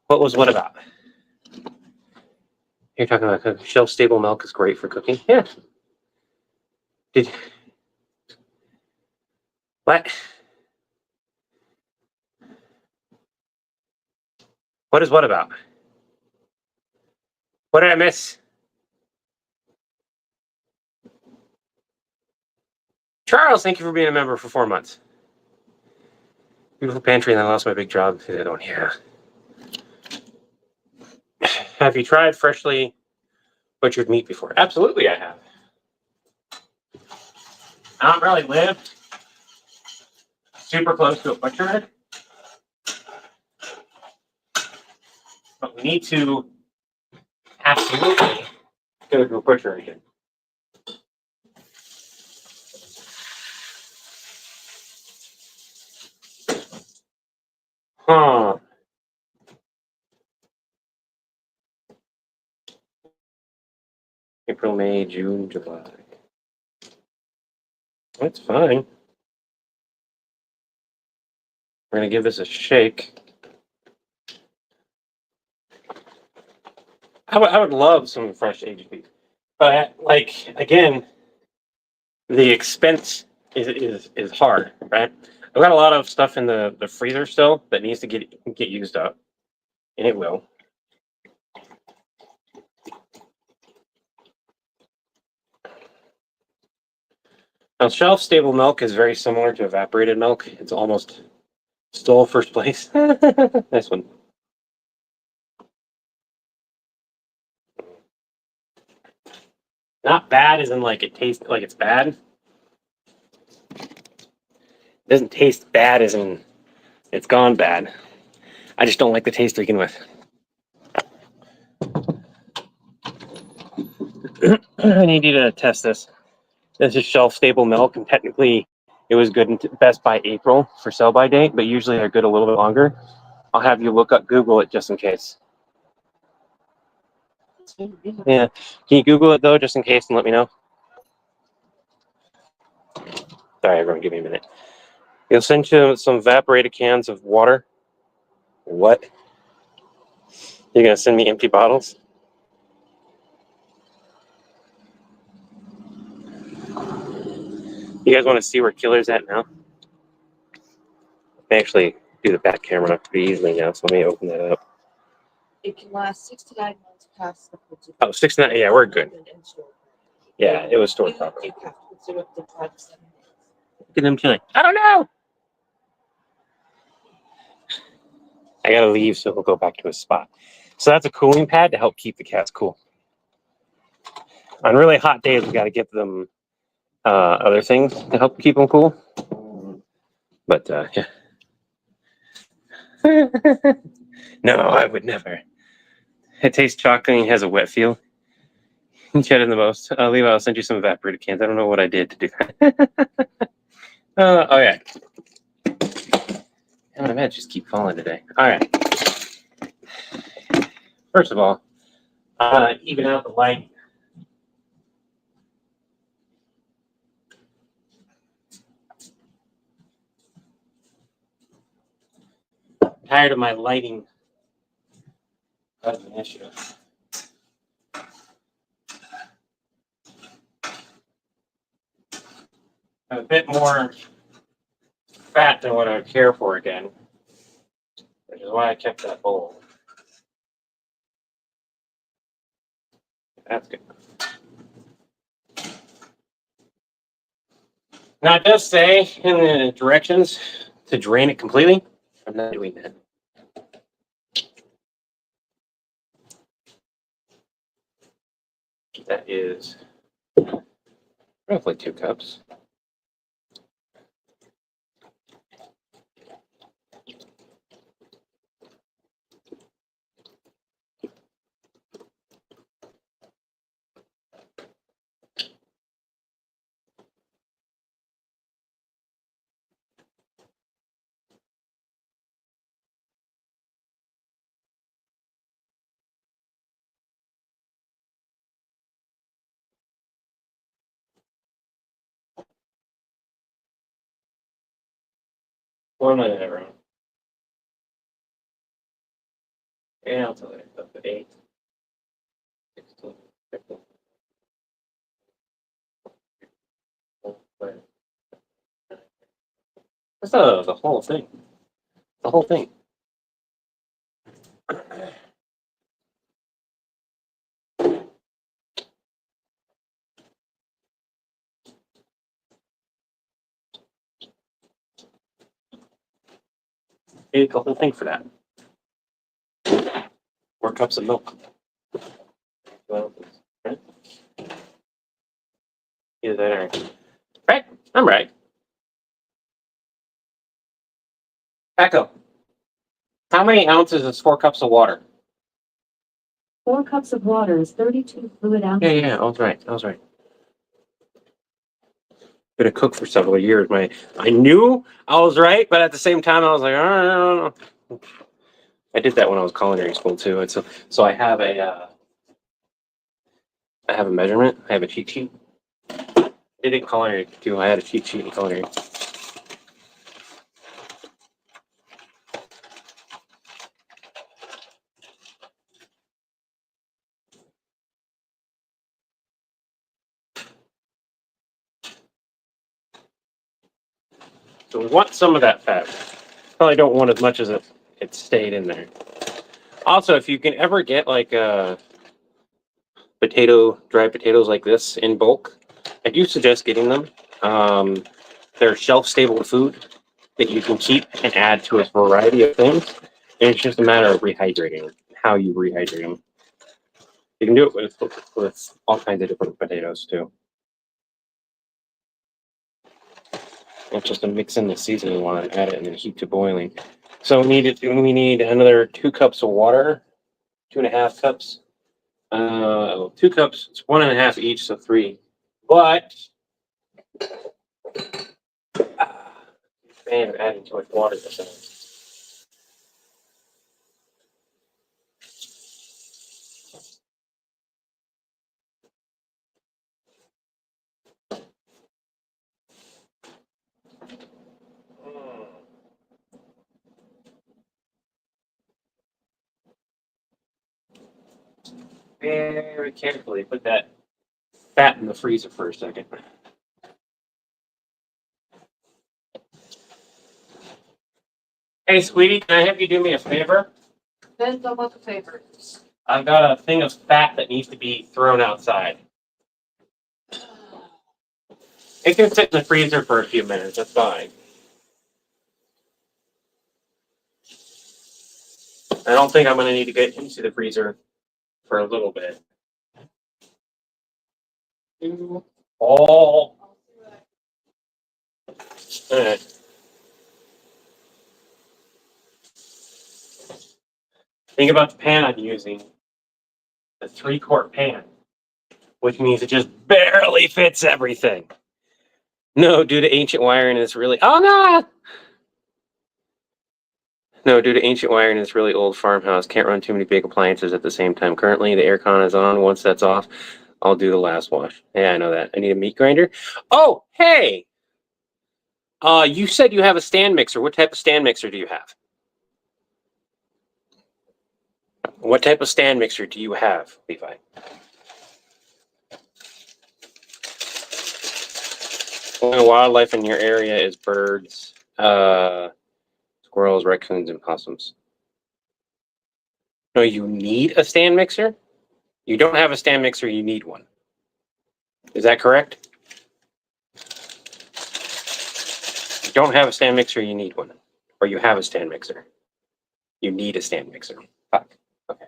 What about? You're talking about shelf-stable milk is great for cooking? Yeah. What? What is what about? What did I miss? Charles, thank you for being a member for 4 months. Beautiful pantry, and I lost my big job. I don't hear. Have you tried freshly butchered meat before? Absolutely, I have. I don't really live super close to a butcher, but we need to absolutely go to a butcher again. Huh. April, May, June, July. That's fine. We're going to give this a shake. I would love some fresh aged beef. But, like, again, the expense is hard, right? I've got a lot of stuff in the freezer still that needs to get used up. And it will. Now, shelf-stable milk is very similar to evaporated milk. It's almost stole first place. Nice one. Not bad as in like it tastes like it's bad. It doesn't taste bad as in it's gone bad. I just don't like the taste to begin with. I need you to test this. This is shelf-stable milk, and technically it was good and best by April for sell-by date, but usually they're good a little bit longer. I'll have you Google it just in case. Yeah. Can you Google it though, just in case, and let me know? Sorry, everyone, give me a minute. You'll send you some evaporated cans of water. What? You're gonna send me empty bottles? You guys want to see where Killer's at now? I can actually do the back camera pretty easily now, so let me open that up. It can last 6 to 9 months past the fridge. Oh, 6 to 9. Yeah, we're good. Yeah, it was stored properly. You have to consider up to 5 to 7 days. Look at them chilling. I don't know. I gotta leave, so he'll go back to his spot. So that's a cooling pad to help keep the cats cool. On really hot days, we gotta give them other things to help keep them cool. But yeah. No, I would never. It tastes chocolatey and has a wet feel. Chat in the most. Levi, I'll send you some evaporated cans. I don't know what I did to do that. Oh yeah. My meds just keep falling today. All right. First of all, even out the light. Tired of my lighting. That's an issue. A bit more fat than what I would care for again, which is why I kept that bowl. That's good. Now it does say in the directions to drain it completely. I'm not doing that. That is roughly 2 cups. One minute, everyone. And I'll tell you up to 8, 16, 15. That's the whole thing. The whole thing. Need a whole thing for that. 4 cups of milk. Well, right? Either that or right. I'm right. Echo. How many ounces is 4 cups of water? 4 cups of water is 32 fluid ounces. Yeah, I was right. I was right. Been a cook for several years. I knew I was right, but at the same time, I was like, oh, I don't know. I did that when I was culinary school too, and so I have a measurement. I have a cheat sheet. I did it in culinary too. I had a cheat sheet in culinary. So we want some of that fat. Probably don't want as much as it stayed in there. Also, if you can ever get like dried potatoes like this in bulk, I do suggest getting them They're shelf-stable food that you can keep and add to a variety of things. And it's just a matter of rehydrating, how you rehydrate them. You can do it with all kinds of different potatoes too. It's just a mix in the seasoning while I add it and then heat to boiling. So we need another 2 cups of water, 2.5 cups. 2 cups. It's 1.5 each, so 3. But man, adding too much water this time. Very carefully put that fat in the freezer for a second. Hey, sweetie, can I have you do me a favor? Depends on what the favor is. I've got a thing of fat that needs to be thrown outside. It can sit in the freezer for a few minutes. That's fine. I don't think I'm going to need to get into the freezer for a little bit. All right. Think about the pan I'm using. A 3-quart pan, which means it just barely fits everything. No, due to ancient wiring, it's really No, due to ancient wiring, it's really old farmhouse. Can't run too many big appliances at the same time. Currently, the aircon is on. Once that's off, I'll do the last wash. Yeah, I know that. I need a meat grinder. Oh, hey! You said you have a stand mixer. What type of stand mixer do you have? What type of stand mixer do you have, Levi? Only wildlife in your area is birds, squirrels, raccoons, and possums. No, you need a stand mixer? You don't have a stand mixer, you need one. Is that correct? You don't have a stand mixer, you need one. Or you have a stand mixer. You need a stand mixer. Fuck. Okay.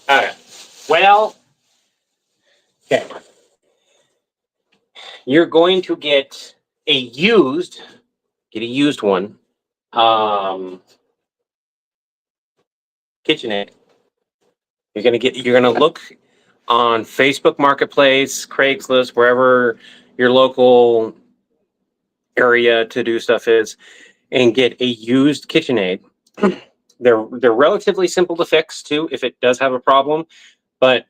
Alright. Well, okay. You're going to get a used one. KitchenAid. You're gonna look on Facebook Marketplace, Craigslist, wherever your local area to do stuff is, and get a used KitchenAid. They're relatively simple to fix too if it does have a problem, but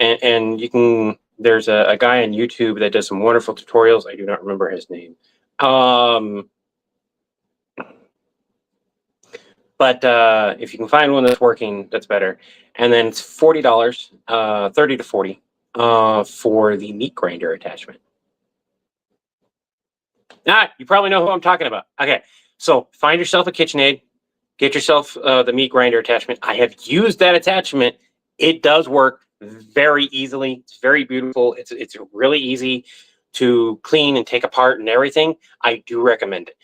and you can. There's a guy on YouTube that does some wonderful tutorials. I do not remember his name. But if you can find one that's working, that's better. And then it's $40, 30 to 40, for the meat grinder attachment. You probably know who I'm talking about. Okay, so find yourself a KitchenAid, get yourself the meat grinder attachment. I have used that attachment. It does work very easily. It's very beautiful. It's really easy to clean and take apart and everything. I do recommend it.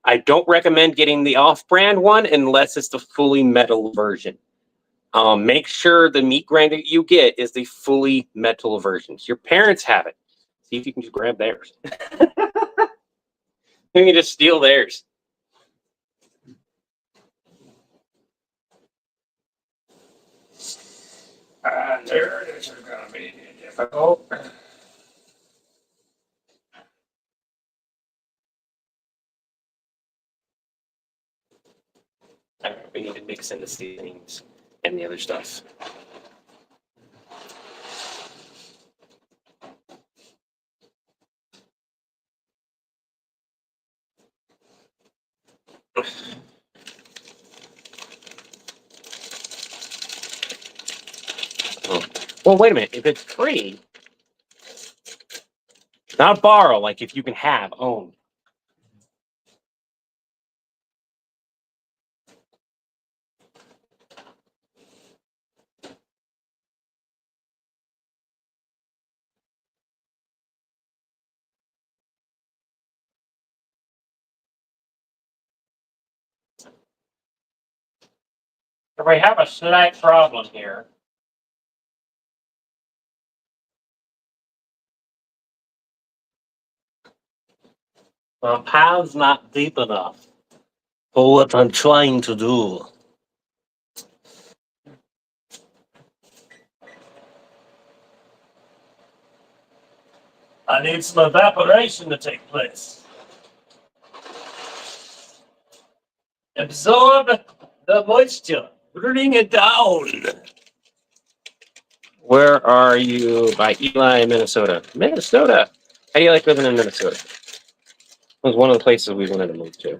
I don't recommend getting the off-brand one unless it's the fully metal version. Make sure the meat grinder you get is the fully metal version. Your parents have it. See if you can just grab theirs. You can just steal theirs. There it is going to be difficult. We need to mix in the seasonings and the other stuff. Oh. Well, wait a minute. If it's free, not borrow, like if you can have, own. So we have a slight problem here. My pan's not deep enough for what I'm trying to do. I need some evaporation to take place. Absorb the moisture. Bring it down. Where are you? By Eli, Minnesota. Minnesota. How do you like living in Minnesota? It was one of the places we wanted to move to.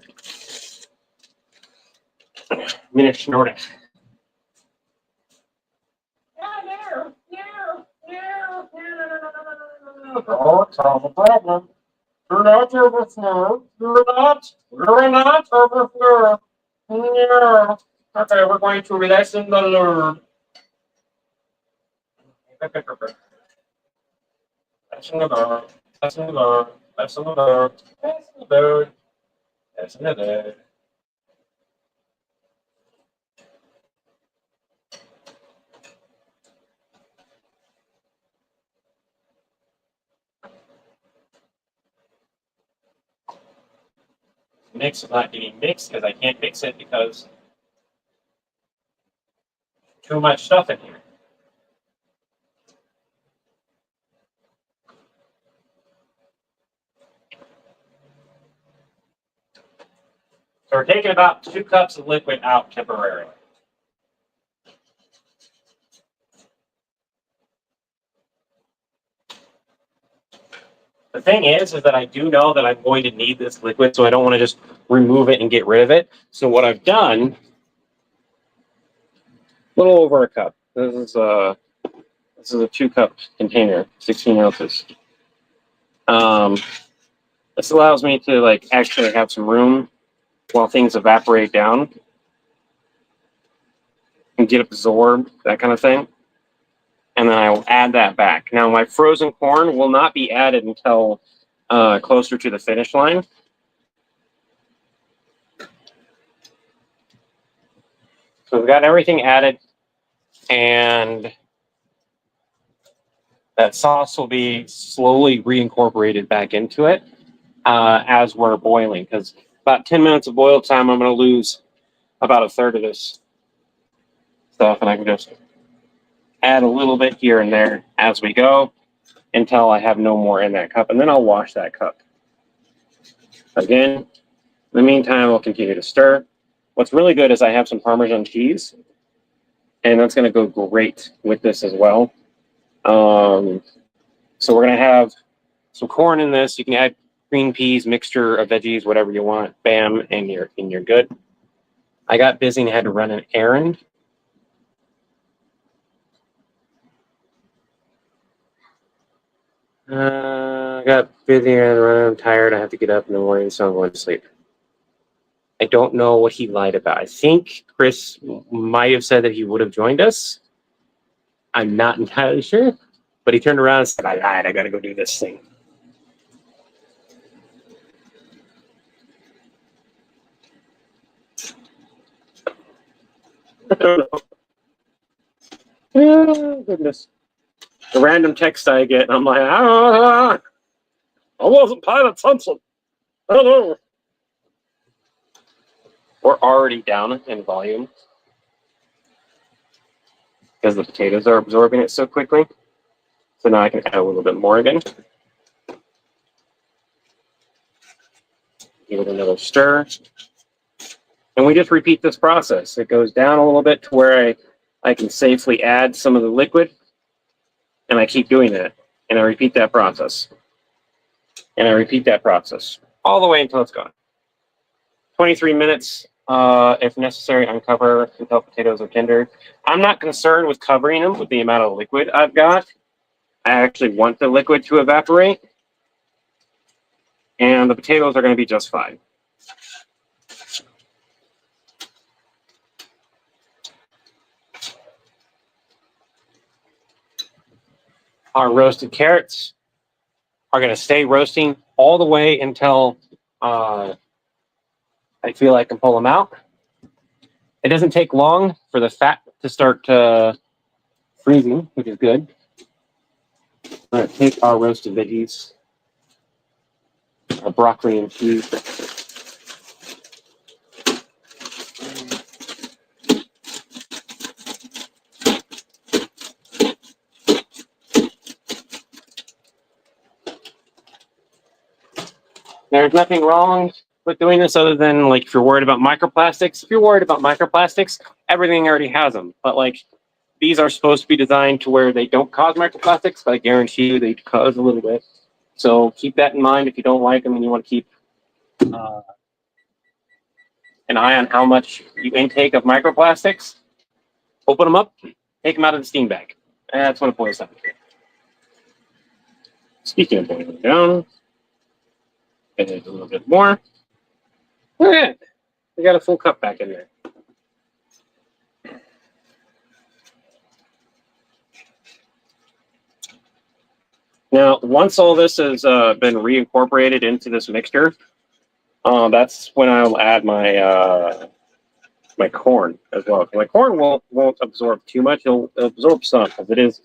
Minnesota. Oh, solve the problem. Do not overflow. Do not overflow. Yeah. Okay, we're going to lessen the load. Lessen the load. Lessen the load. Lessen the load. Lessen the load. Lessen the load. Mix is not getting mixed because I can't mix it because too much stuff in here. So we're taking about 2 cups of liquid out temporarily. The thing is that I do know that I'm going to need this liquid, so I don't want to just remove it and get rid of it. So what I've done, a little over a cup. This is a 2-cup container, 16 ounces. This allows me to like actually have some room while things evaporate down and get absorbed, that kind of thing. And then I will add that back. Now my frozen corn will not be added until closer to the finish line. So we've got everything added, and that sauce will be slowly reincorporated back into it as we're boiling. Because about 10 minutes of boil time, I'm going to lose about a third of this stuff, and I can just add a little bit here and there as we go until I have no more in that cup, and then I'll wash that cup. Again, in the meantime, I'll continue to stir. What's really good is I have some Parmesan cheese, and that's going to go great with this as well. So we're going to have some corn in this. You can add green peas, mixture of veggies, whatever you want. Bam, and you're good. I got busy and had to run an errand. I got busy and I'm tired. I have to get up in the morning, so I'm going to sleep. I don't know what he lied about. I think Chris might have said that he would have joined us. I'm not entirely sure, but he turned around and said, I lied. I got to go do this thing. Oh, goodness. The random text I get, and I'm like, I wasn't paying attention. I don't know. We're already down in volume because the potatoes are absorbing it so quickly. So now I can add a little bit more again. Give it another stir. And we just repeat this process. It goes down a little bit to where I can safely add some of the liquid. And I keep doing that. And I repeat that process. And I repeat that process all the way until it's gone. 23 minutes. If necessary, uncover until potatoes are tender. I'm not concerned with covering them with the amount of liquid I've got. I actually want the liquid to evaporate. And the potatoes are going to be just fine. Our roasted carrots are going to stay roasting all the way until I feel I can pull them out. It doesn't take long for the fat to start freezing, which is good. We're going to take our roasted veggies, our broccoli and cheese. There's nothing wrong with doing this other than like if you're worried about microplastics. If you're worried about microplastics, everything already has them. But like these are supposed to be designed to where they don't cause microplastics, but I guarantee you they cause a little bit. So keep that in mind if you don't like them and you want to keep an eye on how much you intake of microplastics. Open them up, take them out of the steam bag. And that's what it boils down to. Speaking of boiling down, add a little bit more. Look at it. We got a full cup back in there. Now, once all this has been reincorporated into this mixture, that's when I'll add my my corn as well. My corn won't absorb too much. It'll absorb some because it is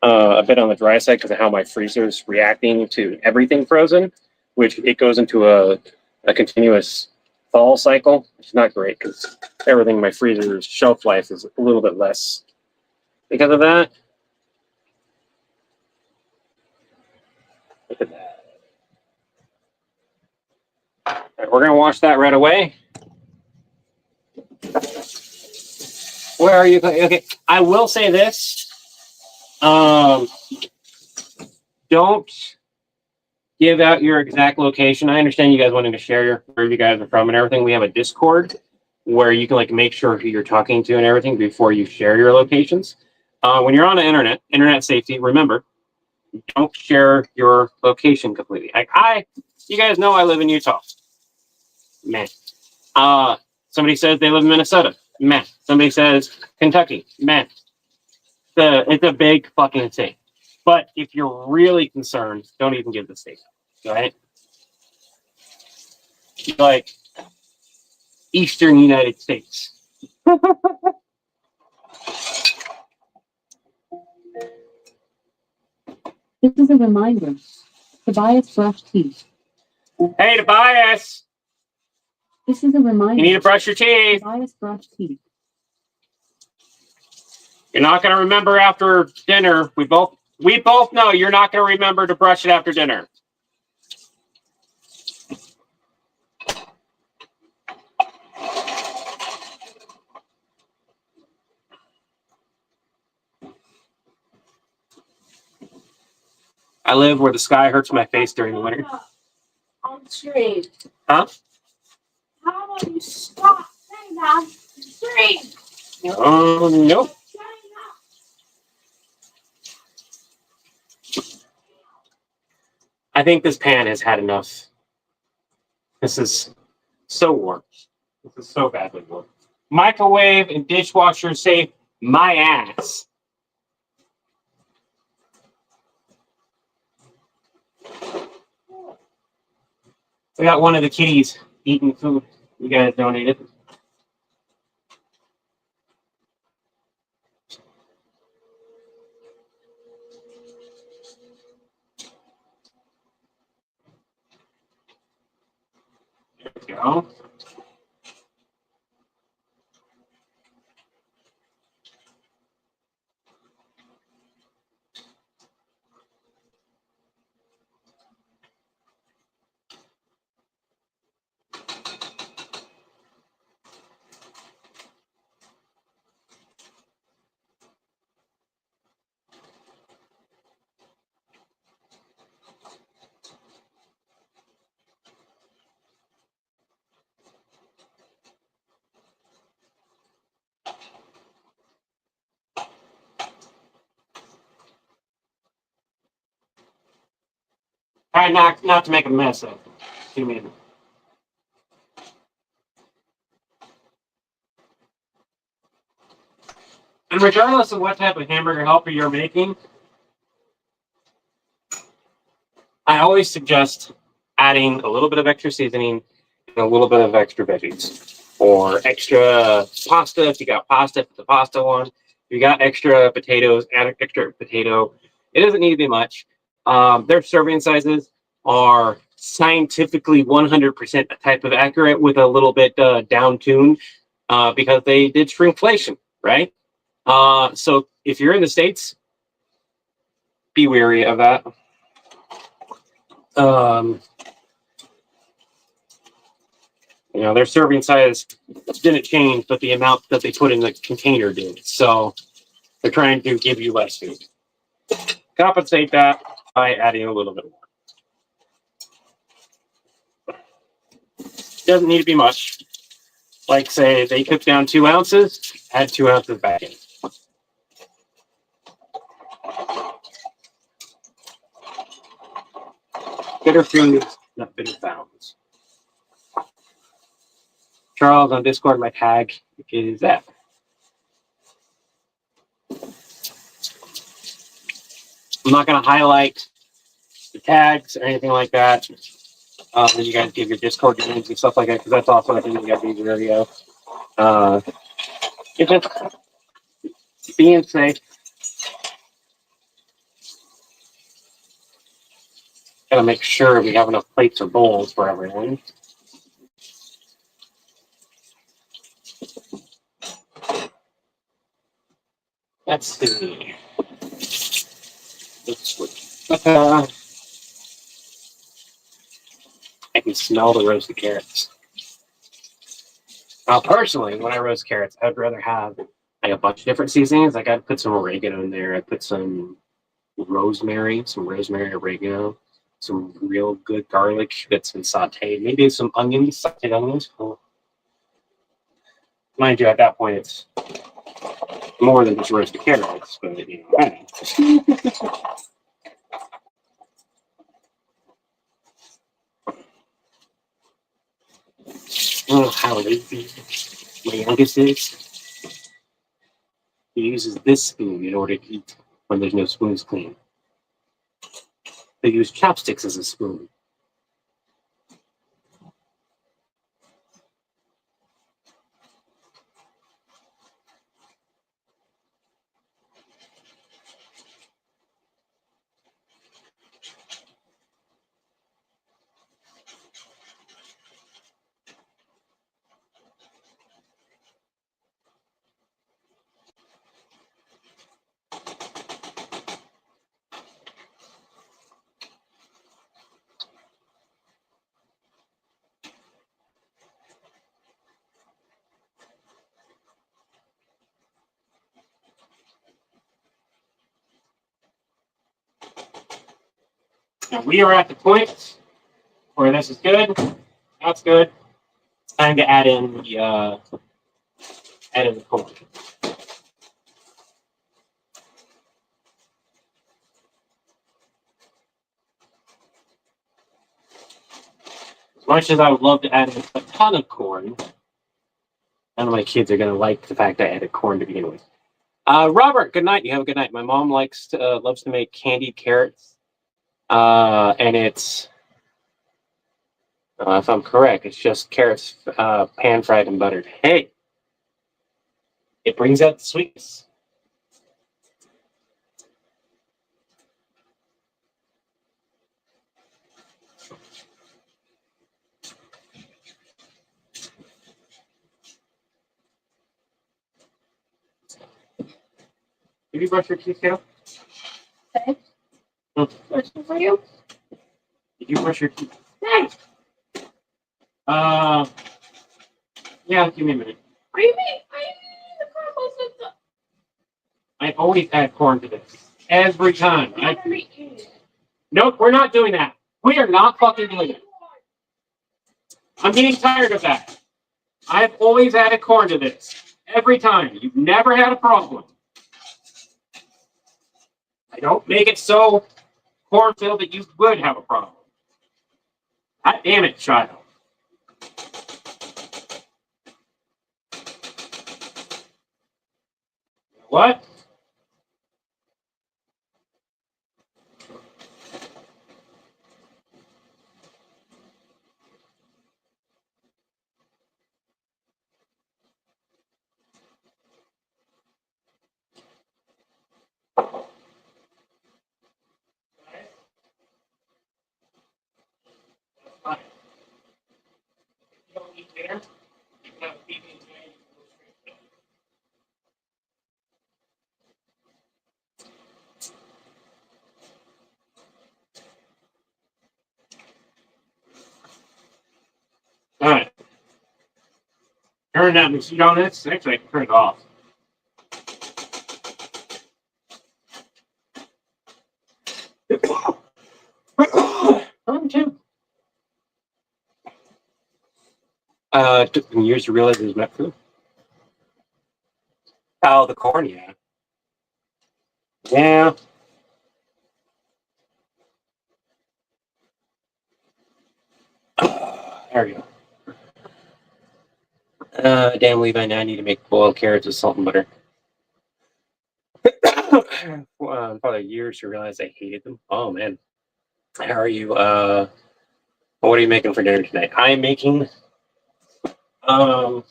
a bit on the dry side because of how my freezer is reacting to everything frozen, which it goes into a continuous thaw cycle, which is not great because everything in my freezer's shelf life is a little bit less because of that. Look at that. All right, we're going to wash that right away. Where are you? Okay, I will say this. Don't give out your exact location. I understand you guys wanting to share where you guys are from and everything. We have a Discord where you can like make sure who you're talking to and everything before you share your locations. When you're on the internet safety, remember, don't share your location completely. Like you guys know I live in Utah. Man. Somebody says they live in Minnesota. Man. Somebody says Kentucky. Man. It's a big fucking state. But if you're really concerned, don't even give the state. Right? Like Eastern United States. This is a reminder. Tobias brushed teeth. Hey, Tobias! This is a reminder. You need to brush your teeth. Tobias brushed teeth. You're not going to remember after dinner. We both know you're not going to remember to brush it after dinner. I live where the sky hurts my face during the winter. On the screen. Huh? How about you stop saying that on the screen? Oh, nope. I think this pan has had enough. This is so warm. This is so badly warm. Microwave and dishwasher safe my ass. We got one of the kitties eating food you guys donated. There we go. Try not to make a mess of it. You mean? And regardless of what type of hamburger helper you're making, I always suggest adding a little bit of extra seasoning and a little bit of extra veggies. or extra pasta. If you got pasta, put the pasta one. If you got extra potatoes, add an extra potato. It doesn't need to be much. Their serving sizes are scientifically 100% a type of accurate with a little bit down tuned because they did shrinkflation, right? So if you're in the States, be wary of that. Um, their serving size didn't change, but the amount that they put in the container did. So they're trying to give you less food. Compensate that by adding a little bit more. Doesn't need to be much. Like, say, they cook down 2 ounces, add 2 ounces back in. Bitter foods, not bitter founds. Charles on Discord, my tag is that. I'm not going to highlight the tags or anything like that. Then you guys give your Discord names and stuff like that, because that's also a thing you got to do video. It's just being safe. Gotta make sure we have enough plates or bowls for everyone. Let's see. Let's switch. I can smell the roasted carrots. Now, personally, when I roast carrots, I'd rather have like a bunch of different seasonings. Like I'd put some oregano in there. I'd put some rosemary, oregano, some real good garlic that's been sauteed. Maybe some onions, sauteed onions. Oh. Mind you, at that point, it's more than just roasted carrots, but oh, how lazy my youngest is. He uses this spoon in order to eat when there's no spoons clean. They use chopsticks as a spoon. Now we are at the point where this is good. That's good. It's time to add in the corn. As much as I would love to add in a ton of corn, none of my kids are going to like the fact I added corn to begin with. Robert, good night. You have a good night. My mom loves to make candied carrots, and it's, if I'm correct, it's just carrots pan fried and buttered. Hey, it brings out the sweetness. Did you brush your teeth, Kale? Okay. Question for you? Did you brush your teeth? Hey, Yeah, give me a minute. are you making the crumbles with the I always add corn to this. Every time. every Nope, we're not doing that. We are not fucking doing it. I'm getting tired of that. I have always added corn to this. Every time. You've never had a problem. I don't make it so corn-filled that you would have a problem. God damn it, child. What? Turn that machine on this. Actually, I can turn it off. Too. It took me years to realize it was not food. Oh, the corn, yeah. Yeah. There we go. Damn, Levi, now I need to make boiled carrots with salt and butter. Probably years to realize I hated them. Oh, man. How are you? What are you making for dinner tonight? I am making potato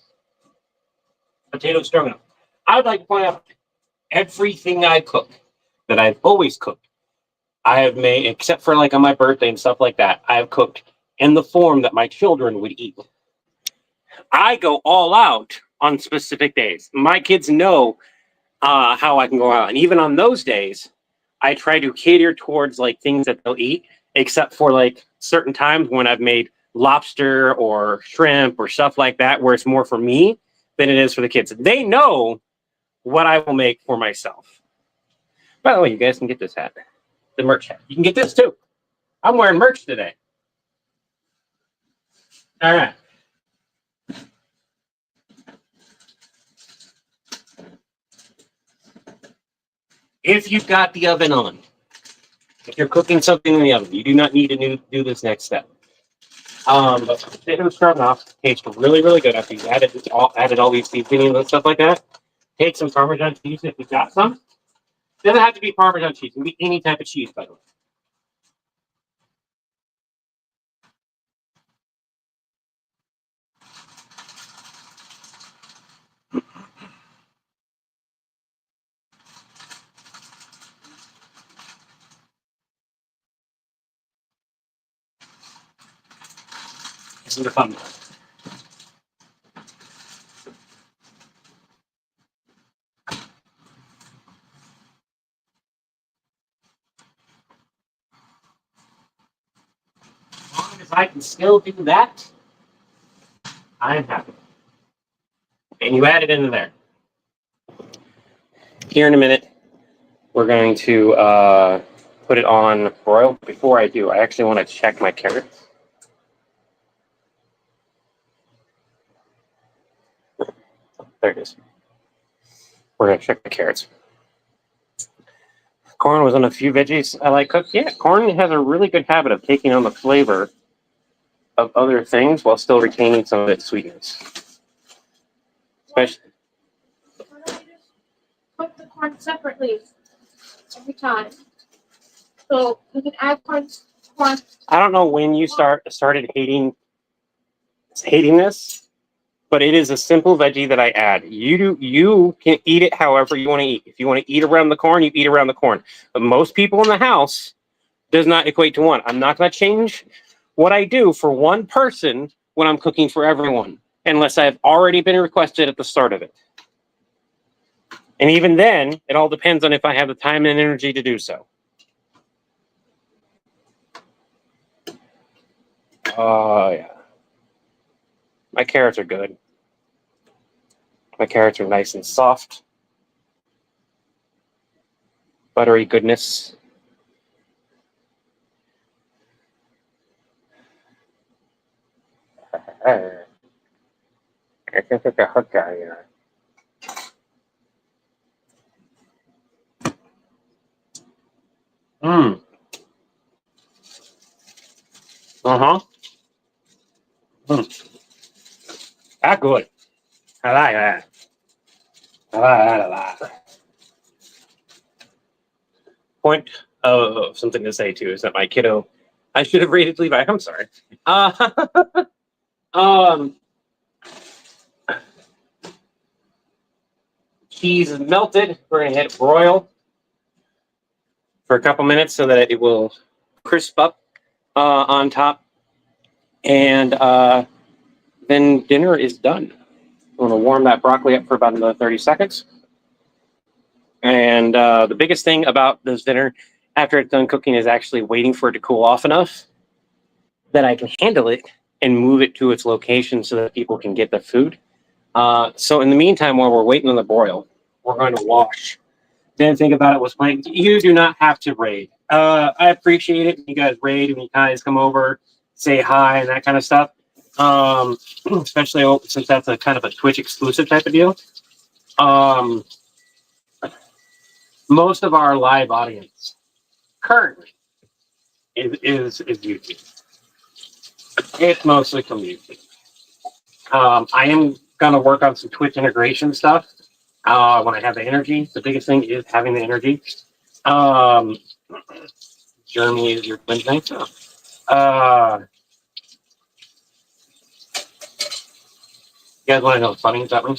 stroganoff. I would like to point out everything I cook that I've always cooked, I have made, except for like on my birthday and stuff like that, I have cooked in the form that my children would eat. I go all out on specific days. My kids know how I can go out. And even on those days, I try to cater towards like things that they'll eat, except for like certain times when I've made lobster or shrimp or stuff like that, where it's more for me than it is for the kids. They know what I will make for myself. By the way, you guys can get this hat, the merch hat. You can get this too. I'm wearing merch today. All right. If you've got the oven on, if you're cooking something in the oven, you do not need to do this next step. But potato stroganoff tastes really, really good after you added all these seasonings and stuff like that. Take some Parmesan cheese if you've got some. Doesn't have to be Parmesan cheese. It can be any type of cheese, by the way. This is the fun part. As long as I can still do that, I'm happy. And you add it into there. Here in a minute, we're going to put it on broil. Before I do, I actually want to check my carrots. There it is. We're going to check the carrots. Corn was on a few veggies I like cooked. Yeah, corn has a really good habit of taking on the flavor of other things while still retaining some of its sweetness. Especially, Why don't you just cook the corn separately every time? So you can add corn. I don't know when you started hating this, but it is a simple veggie that I add. You can eat it however you want to eat. If you want to eat around the corn, you eat around the corn. But most people in the house does not equate to one. I'm not going to change what I do for one person when I'm cooking for everyone, unless I've already been requested at the start of it. And even then, it all depends on if I have the time and energy to do so. Oh, yeah. My carrots are good. My carrots are nice and soft. Buttery goodness. I can pick a hook guy here. Mmm. Uh-huh. Mm. That's good. I like that. I like that a lot. Point of something to say too is that my kiddo, I should have rated Levi. I'm sorry. Um, cheese is melted. We're gonna hit broil for a couple minutes so that it will crisp up on top, and then dinner is done. I'm gonna warm that broccoli up for about another 30 seconds. And the biggest thing about this dinner after it's done cooking is actually waiting for it to cool off enough that I can handle it and move it to its location so that people can get the food. So in the meantime, while we're waiting on the broil, we're going to wash. Didn't think about it, was playing. You do not have to raid. I appreciate it. You guys raid when you guys come over, say hi and that kind of stuff. Especially since that's a kind of a Twitch exclusive type of deal. Most of our live audience currently is YouTube. It's mostly from YouTube. I am gonna work on some Twitch integration stuff when I have the energy. The biggest thing is having the energy. Jeremy is your twin thing. You guys want to know what's funny about me?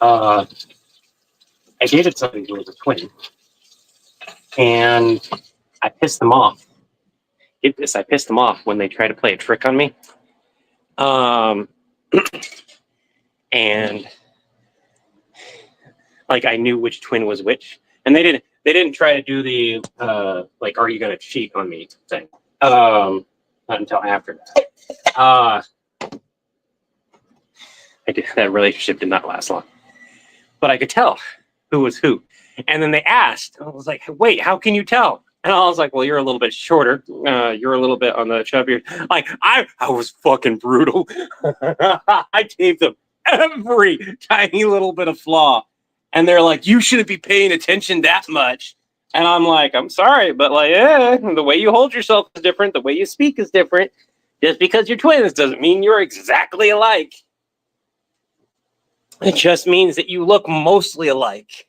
I dated somebody who was a twin, and I pissed them off. Get this, I pissed them off when they tried to play a trick on me. And like I knew which twin was which, and they didn't try to do the like, are you gonna cheat on me thing. Not until after that. That relationship did not last long, but I could tell who was who. And then they asked, I was like, wait, how can you tell? And I was like, well, you're a little bit shorter. You're a little bit on the chubbier. Like, I was fucking brutal. I gave them every tiny little bit of flaw. And they're like, you shouldn't be paying attention that much. And I'm like, I'm sorry, but like, the way you hold yourself is different. The way you speak is different. Just because you're twins doesn't mean you're exactly alike. It just means that you look mostly alike.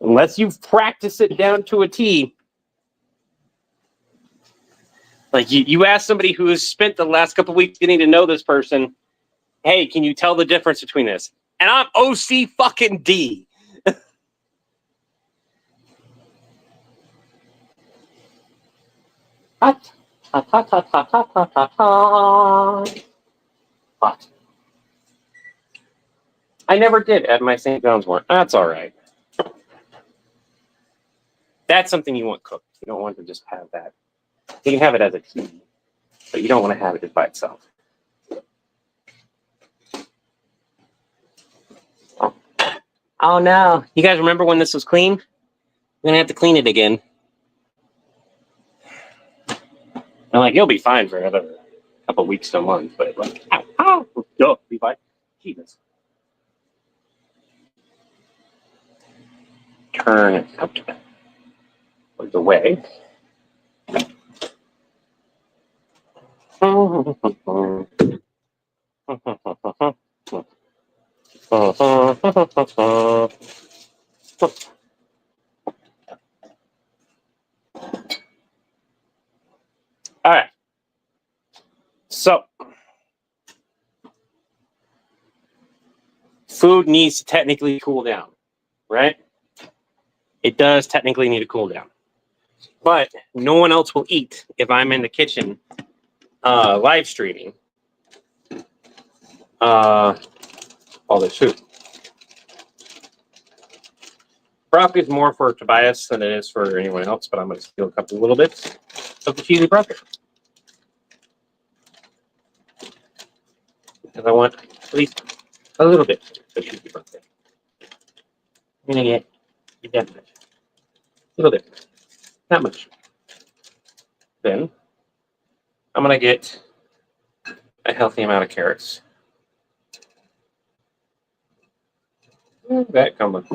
Unless you've practiced it down to a T. Like you ask somebody who has spent the last couple of weeks getting to know this person, hey, can you tell the difference between this? And I'm OC fucking D. Hot. Hot, hot, hot, hot, hot, hot, hot, hot. Hot. I never did add my St. John's wort. That's all right. That's something you want cooked. You don't want to just have that. You can have it as a tea, but you don't want to have it just by itself. Oh no. You guys remember when this was clean? We're going to have to clean it again. And like, you'll be fine for another couple weeks to a month, but like, ow, Levi. Jesus. Turn it out of the way. All right. So, food needs to technically cool down, right? It does technically need to cool down. But no one else will eat if I'm in the kitchen live streaming all this food. Broccoli is more for Tobias than it is for anyone else, but I'm going to steal a couple little bits of the cheesy broccoli. Because I want at least a little bit of cheesy broccoli. I'm going to get that much. A little bit. Not much. Then I'm going to get a healthy amount of carrots. Where's that coming?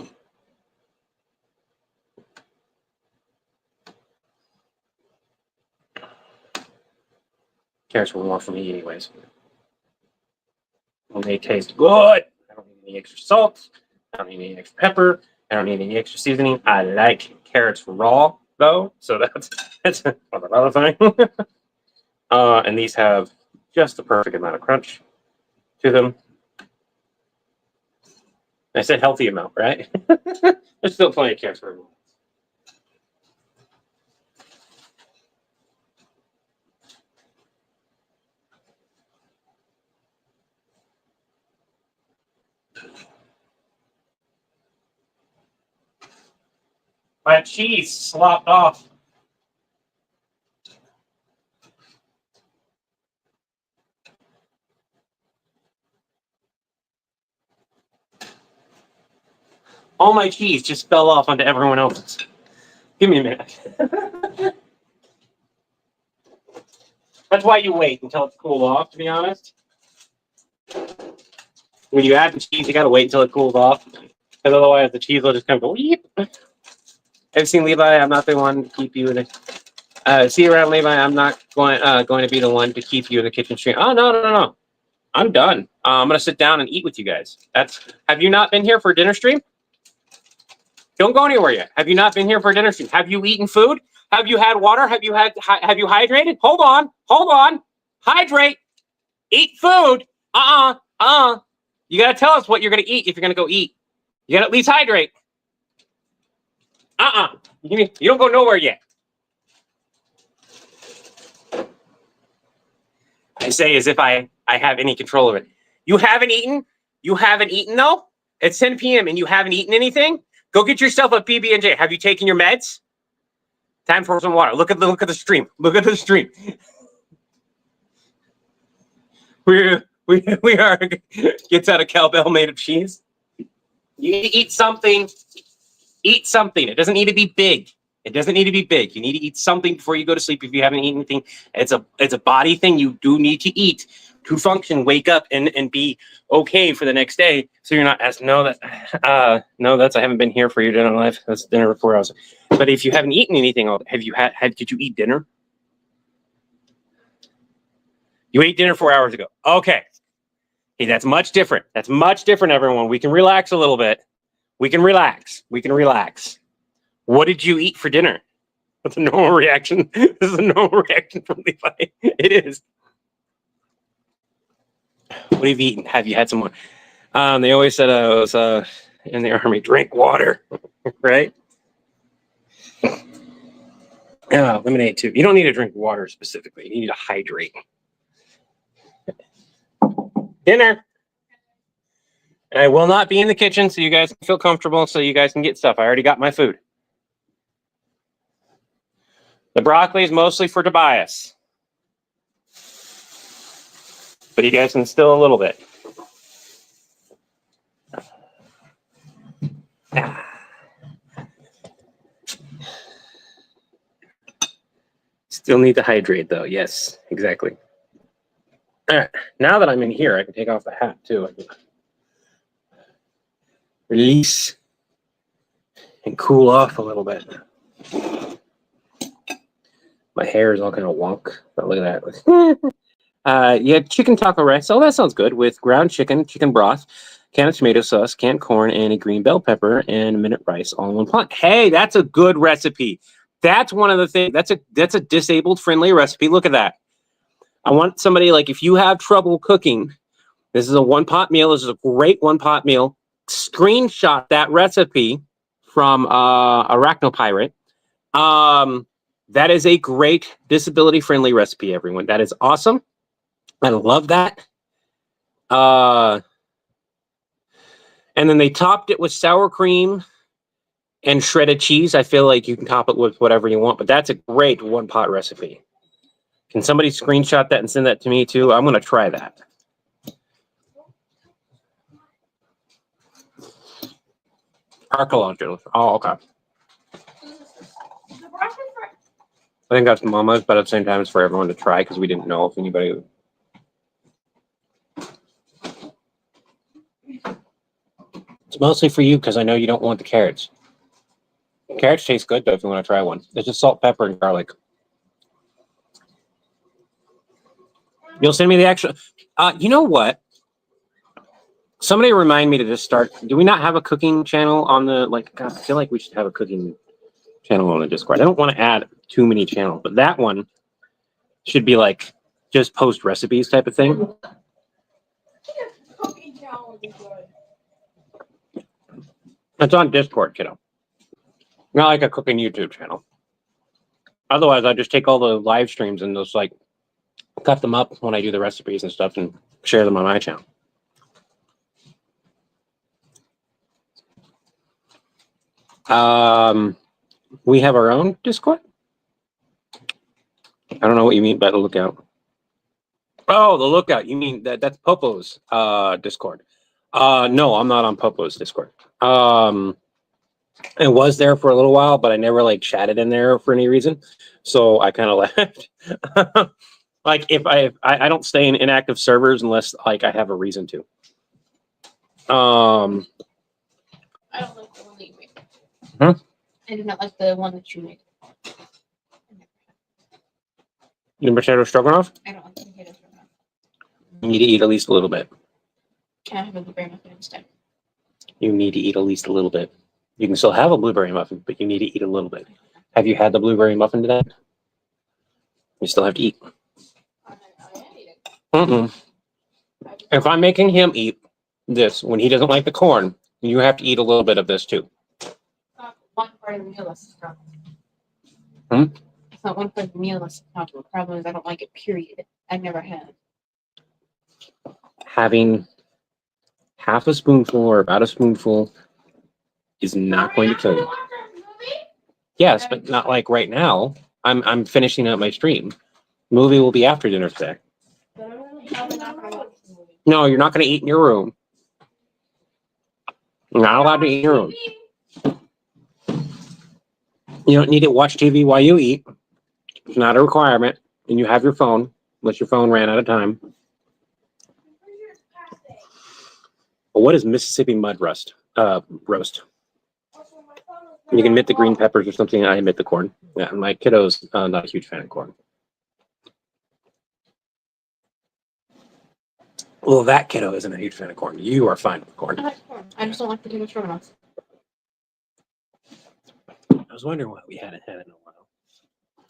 Carrots were more for me anyways. And they taste good. I don't need any extra salt. I don't need any extra pepper. I don't need any extra seasoning. I like carrots raw though, so that's another thing. And these have just the perfect amount of crunch to them. I said healthy amount, right? There's still plenty of carrots for everyone. My cheese slopped off. All my cheese just fell off onto everyone else's. Give me a minute. That's why you wait until it's cooled off, to be honest. When you add the cheese, you gotta wait until it cools off. Because otherwise the cheese will just kind of go weep. I've seen Levi, I'm not the one to keep you in the see you around, Levi. I'm not going to be the one to keep you in the kitchen stream. Oh no. I'm done. I'm gonna sit down and eat with you guys. Have you not been here for a dinner stream? Don't go anywhere yet. Have you not been here for a dinner stream? Have you eaten food? Have you had water? Have you hydrated? Hold on. Hydrate. Eat food. You gotta tell us what you're gonna eat if you're gonna go eat. You gotta at least hydrate. You don't go nowhere yet. I say as if I have any control of it. You haven't eaten? You haven't eaten though? It's 10 p.m. and you haven't eaten anything? Go get yourself a PB&J. Have you taken your meds? Time for some water. Look at the stream. Look at the stream. We are gets out a cowbell made of cheese. You need to eat something. Eat something. It doesn't need to be big. It doesn't need to be big. You need to eat something before you go to sleep if you haven't eaten anything. It's a body thing. You do need to eat to function, wake up, and be okay for the next day. So you're not asking, I haven't been here for your dinner life. That's dinner for 4 hours. But if you haven't eaten anything, did you eat dinner? You ate dinner 4 hours ago. Okay. Hey, that's much different. That's much different, everyone. We can relax a little bit. We can relax. What did you eat for dinner? That's a normal reaction. This is a normal reaction from Levi. It is. What have you eaten? Have you had some more? They always said I was in the army. Drink water, right? Lemonade too. You don't need to drink water specifically. You need to hydrate. Dinner. And I will not be in the kitchen, so you guys can feel comfortable, so you guys can get stuff. I already got my food. The broccoli is mostly for Tobias. But you guys can still a little bit. Still need to hydrate, though. Yes, exactly. All right. Now that I'm in here, I can take off the hat, too. I can release and cool off a little bit. My hair is all kind of wonk, but look at that. You had chicken taco rice. Oh, that sounds good. With ground chicken, chicken broth, can of tomato sauce, canned corn, and a green bell pepper, and a minute rice all in one pot. Hey, that's a good recipe. That's one of the things. That's a disabled friendly recipe. Look at that. I want somebody, like, if you have trouble cooking, this is a one-pot meal. This is a great one-pot meal. Screenshot that recipe from Arachnopirate. That is a great disability-friendly recipe, everyone. That is awesome. I love that. And then they topped it with sour cream and shredded cheese. I feel like you can top it with whatever you want, but that's a great one-pot recipe. Can somebody screenshot that and send that to me, too? I'm going to try that. Archaeological. Oh, okay. I think that's Mama's, but at the same time, it's for everyone to try because we didn't know if anybody would. It's mostly for you because I know you don't want the carrots. Carrots taste good, though, if you want to try one. It's just salt, pepper, and garlic. You'll send me the actual. You know what? Somebody remind me to just start. Do we not have a cooking channel on the, like, God, I feel like we should have a cooking channel on the Discord. I don't want to add too many channels, but that one should be like just post recipes type of thing. It's on Discord, kiddo. Not like a cooking YouTube channel. Otherwise, I just take all the live streams and just like cut them up when I do the recipes and stuff and share them on my channel. We have our own Discord. I don't know what you mean by the Lookout. Oh, the Lookout. You mean that's Popo's Discord. No, I'm not on Popo's Discord. It was there for a little while, but I never like chatted in there for any reason. So I kind of left. Like if I don't stay in inactive servers unless like I have a reason to. I don't like the one that you made. Huh? I do not like the one that you made. The potato stroganoff. I don't like the potatoes right now. You need to eat at least a little bit. Can I have a blueberry muffin instead? You need to eat at least a little bit. You can still have a blueberry muffin, but you need to eat a little bit. Have you had the blueberry muffin today? You still have to eat. I am eating. Mm-mm. If I'm making him eat this when he doesn't like the corn, you have to eat a little bit of this too. Not one part of the meal that's the problem. Hmm? It's not one part of the meal that's the problem. The problem is I don't like it, period. I've never had. Having half a spoonful or about a spoonful is not going to kill you. Yes, but not like right now. I'm finishing up my stream. Movie will be after dinner today. Probably not gonna watch the movie. No, you're not going to eat in your room. You're not allowed to eat in your room. You don't need to watch TV while you eat. It's not a requirement. And you have your phone, unless your phone ran out of time. But what is Mississippi mud roast? You can admit the green peppers or something. I admit the corn. Yeah, my kiddo's not a huge fan of corn. Well, that kiddo isn't a huge fan of corn. You are fine with corn. I like corn. I just don't like potato stroganoff. I was wondering why we hadn't had it in a while.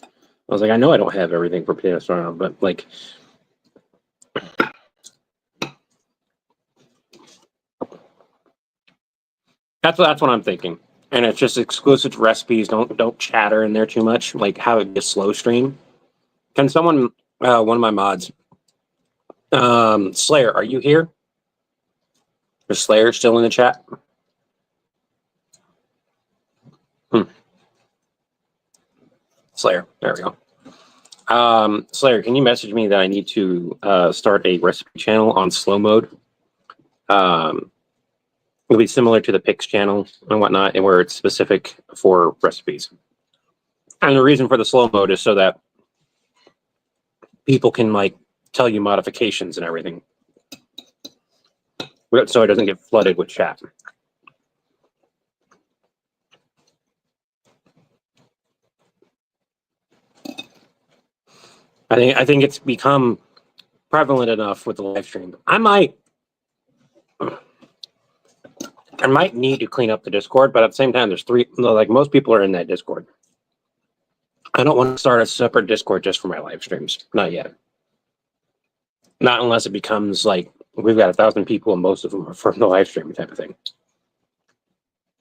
I was like, I know I don't have everything for potato stroganoff, but like, that's what I'm thinking. And it's just exclusive to recipes. Don't chatter in there too much. Like have it be a slow stream. Can someone, one of my mods, Slayer, are you here? Is Slayer still in the chat? Slayer, there we go. Slayer, can you message me that I need to start a recipe channel on slow mode? It'll be similar to the Pix channel and whatnot, and where it's specific for recipes. And the reason for the slow mode is so that people can like tell you modifications and everything, so it doesn't get flooded with chat. I think it's become prevalent enough with the live stream. I might need to clean up the Discord, but at the same time, there's like most people are in that Discord. I don't want to start a separate Discord just for my live streams. Not yet. Not unless it becomes like we've got 1,000 people and most of them are from the live stream type of thing.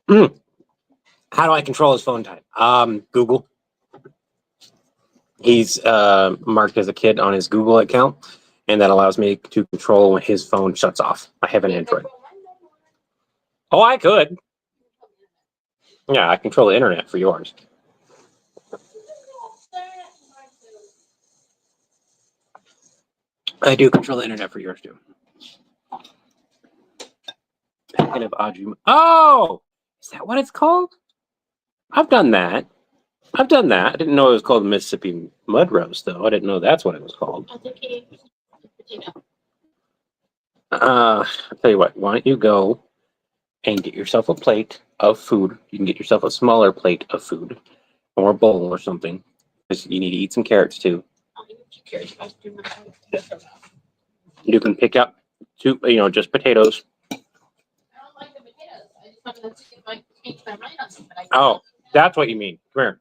How do I control his phone time? Google. He's marked as a kid on his Google account, and that allows me to control when his phone shuts off. I have an Android. Oh, I could. Yeah, I control the internet for yours. I do control the internet for yours too. Packet of Ajum. Oh, is that what it's called? I've done that. I didn't know it was called Mississippi mud roast, though. I didn't know that's what it was called. I think it's potato. I'll tell you what. Why don't you go and get yourself a plate of food? You can get yourself a smaller plate of food, or a bowl or something. Because you need to eat some carrots too. I'll eat carrots if I do my You can pick up just potatoes. I don't like the potatoes. I just wanted to see if I could change my mind on something. Oh, that's what you mean. Come here.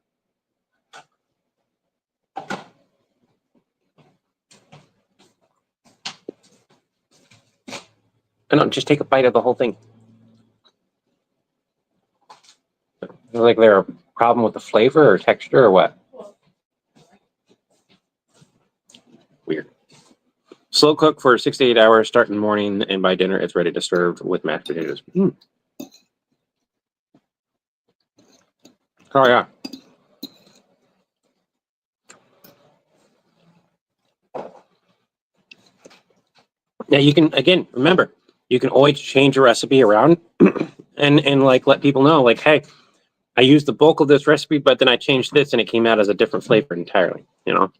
No, just take a bite of the whole thing. Like there a problem with the flavor or texture or what? Weird. Slow cook for 6 to 8 hours. Start in the morning, and by dinner, it's ready to serve with mashed potatoes. Oh yeah. Now you can remember, you can always change a recipe around and like let people know like, hey, I used the bulk of this recipe, but then I changed this and it came out as a different flavor entirely, you know?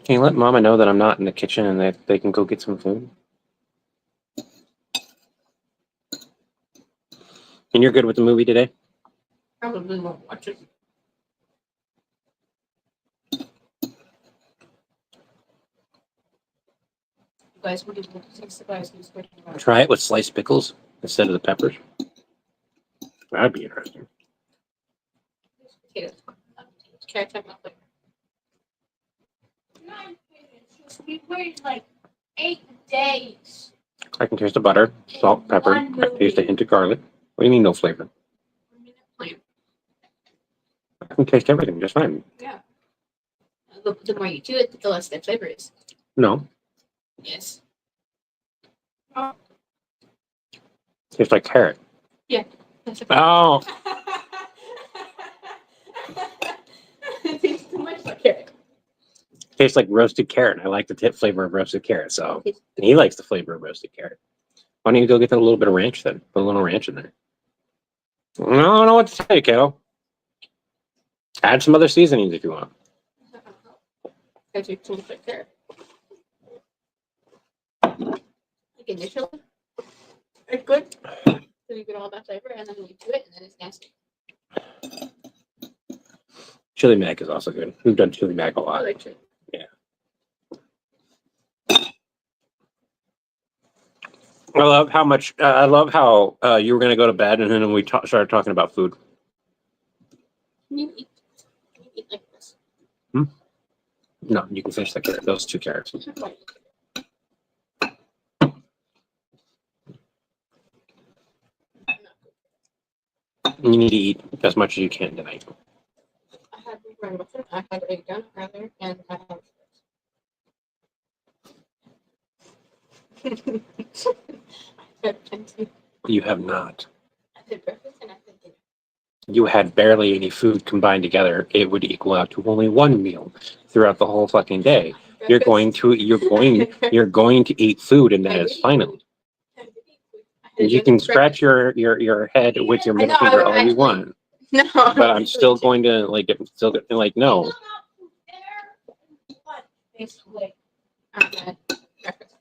Can you let Mama know that I'm not in the kitchen and that they can go get some food? And you're good with the movie today? Probably won't watch it. You guys, what do you think the guys who's working on? Try it with sliced pickles instead of the peppers. That'd be interesting. Potatoes. Carrots have no flavor. We waited like 8 days. I can taste the butter, salt, pepper. I can taste a hint of garlic. What do you mean no flavor? Plain. I can taste everything just fine. Yeah. The more you do it, the less the flavor is. No, Yes. tastes like carrot. That's a Oh, It tastes too much like carrot. tastes like roasted carrot. I like the flavor of roasted carrot, so and he likes the flavor of roasted carrot. Why don't you go get that little bit of ranch then? Put a little ranch in there. I don't know what to say, kiddo. Add some other seasonings if you want. Because you too much like carrot. Like initially, it's good. So you get all that flavor, and then you do it, and then it's nasty. Chili mac is also good. We've done chili mac a I lot. like chili. I love how much. I love how you were going to go to bed, and then we started talking about food. You eat like this. No, you can finish that carrot. Those 2 carrots. You need to eat as much as you can tonight. I had bread muffin, I had egg done earlier, and I had plenty. You have not. I had breakfast and I had dinner. You had barely any food combined together. It would equal out to only 1 meal throughout the whole fucking day. You're going to eat food, and that is final. You can scratch your head with your middle finger all you want, No, but I'm still going to no. Basically, I had breakfast.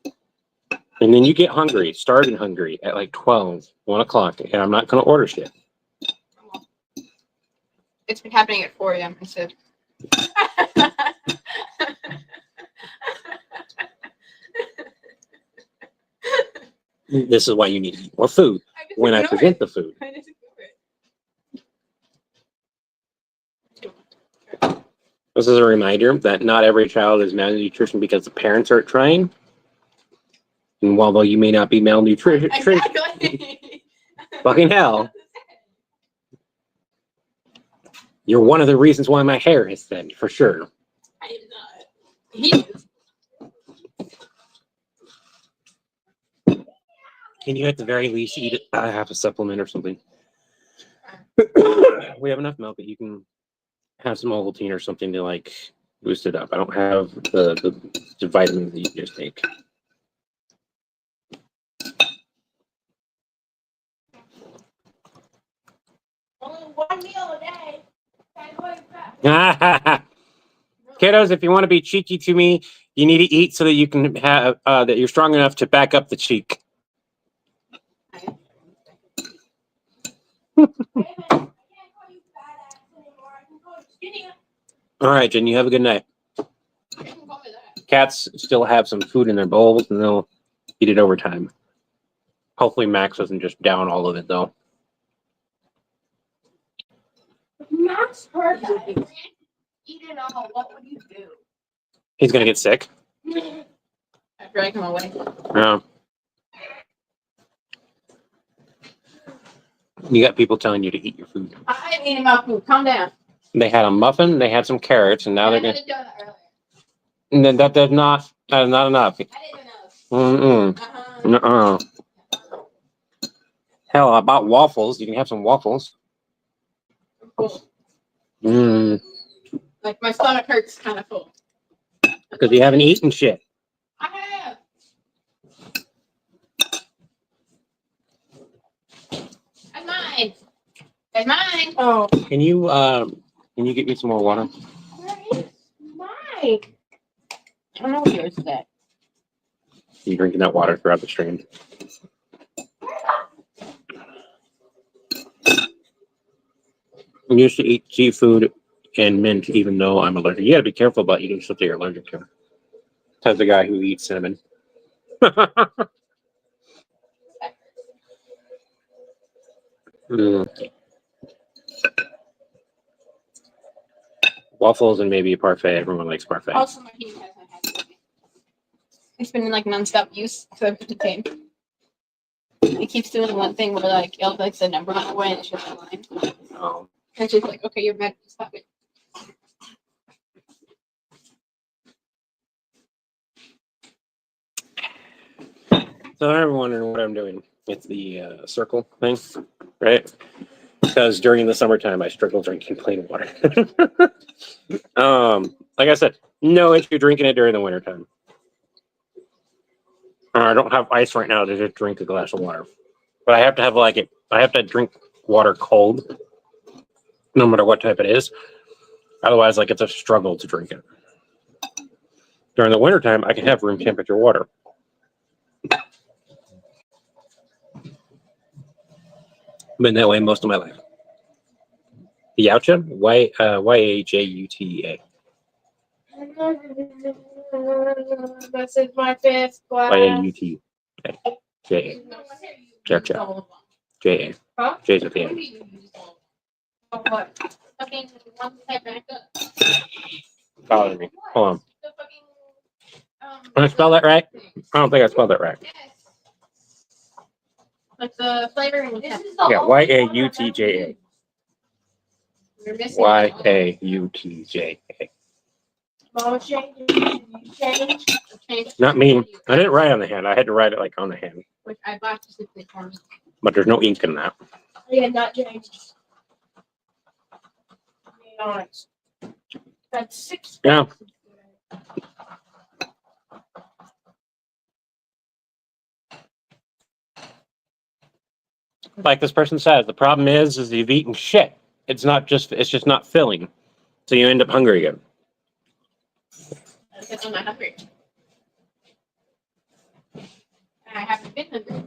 And then you get hungry, starving hungry at like 12, 1 o'clock, and I'm not going to order shit. It's been happening at 4 a.m. instead. This is why you need to eat more food when I present the food. I just ignore it. This is a reminder that not every child is malnutrition because the parents are trying. And although you may not be malnutrition, Exactly. fucking hell, you're one of the reasons why my hair is thin, for sure. I am not. He is. Can you at the very least eat half a supplement or something? We have enough milk that you can have some Ovaltine or something to like boost it up. I don't have the vitamins that you just take. Only 1 meal a day. Can't go fast. Kiddos, if you want to be cheeky to me, you need to eat so that you can have that you're strong enough to back up the cheek. Wait a minute. I can't call you badass anymore. I can call you skinny. All right, Jen, you have a good night. You can call me that. Cats still have some food in their bowls, and they'll eat it over time. Hopefully, Max doesn't just down all of it, though. If Max heard that I eat it all, what would you do? He's gonna get sick. I drag him away. Yeah. You got people telling you to eat your food. I'm eating my food. Calm down. They had a muffin, they had some carrots, and now I they're had gonna. a donut earlier. And then that is not enough. I didn't know. Mm-mm. Hell, I bought waffles. You can have some waffles. Cool. Mm. Like my stomach hurts kind of full. Because you haven't eaten shit. I have. That's mine. That's mine. Oh, Can you get me some more water? where is mine? I don't know what yours is at. You drinking that water throughout the stream? I used to eat seafood and mint, even though I'm allergic. You got to be careful about eating stuff that you're allergic to. Says the guy who eats cinnamon. Mm. Waffles and maybe a parfait. Everyone likes parfait. Also, my heating hasn't had it. It's been in like nonstop use because I put it in. It keeps doing one thing where like it'll like the number on the way and it's just a line. Oh. And it's just like, okay, you're ready. Stop it. So I'm wondering what I'm doing. It's the circle thing, right? Because during the summertime, I struggle drinking plain water. Like I said, no issue drinking it during the wintertime. I don't have ice right now to just drink a glass of water, but I have to have I have to drink water cold, no matter what type it is. Otherwise, like it's a struggle to drink it. During the wintertime, I can have room temperature water. Been that way most of my life. Yaucha? Y-A-J-U-T-A. This is my fifth glass. Y-A-U-T-A. Yaucha. J-A. Huh? J's at the end. Oh, what? Fucking one type back up. Bothering me. Hold on. The fucking, Can I spell that right? I don't think I spelled that right. Yes. Like the flavoring. This is the Yeah, only one I've ever Y-A-U-T-J-A. used. We're missing Y-A-U-T-J-A. Mama changed. Change. Change. Not me. I didn't write on the hand. I had to write it like on the hand. Which I bought specifically for me. But there's no ink in that. Yeah, not changed. Being honest. That's 6. Yeah. Like this person says, the problem is you've eaten shit. It's just not filling. So you end up hungry again. Because I'm not hungry. I haven't been hungry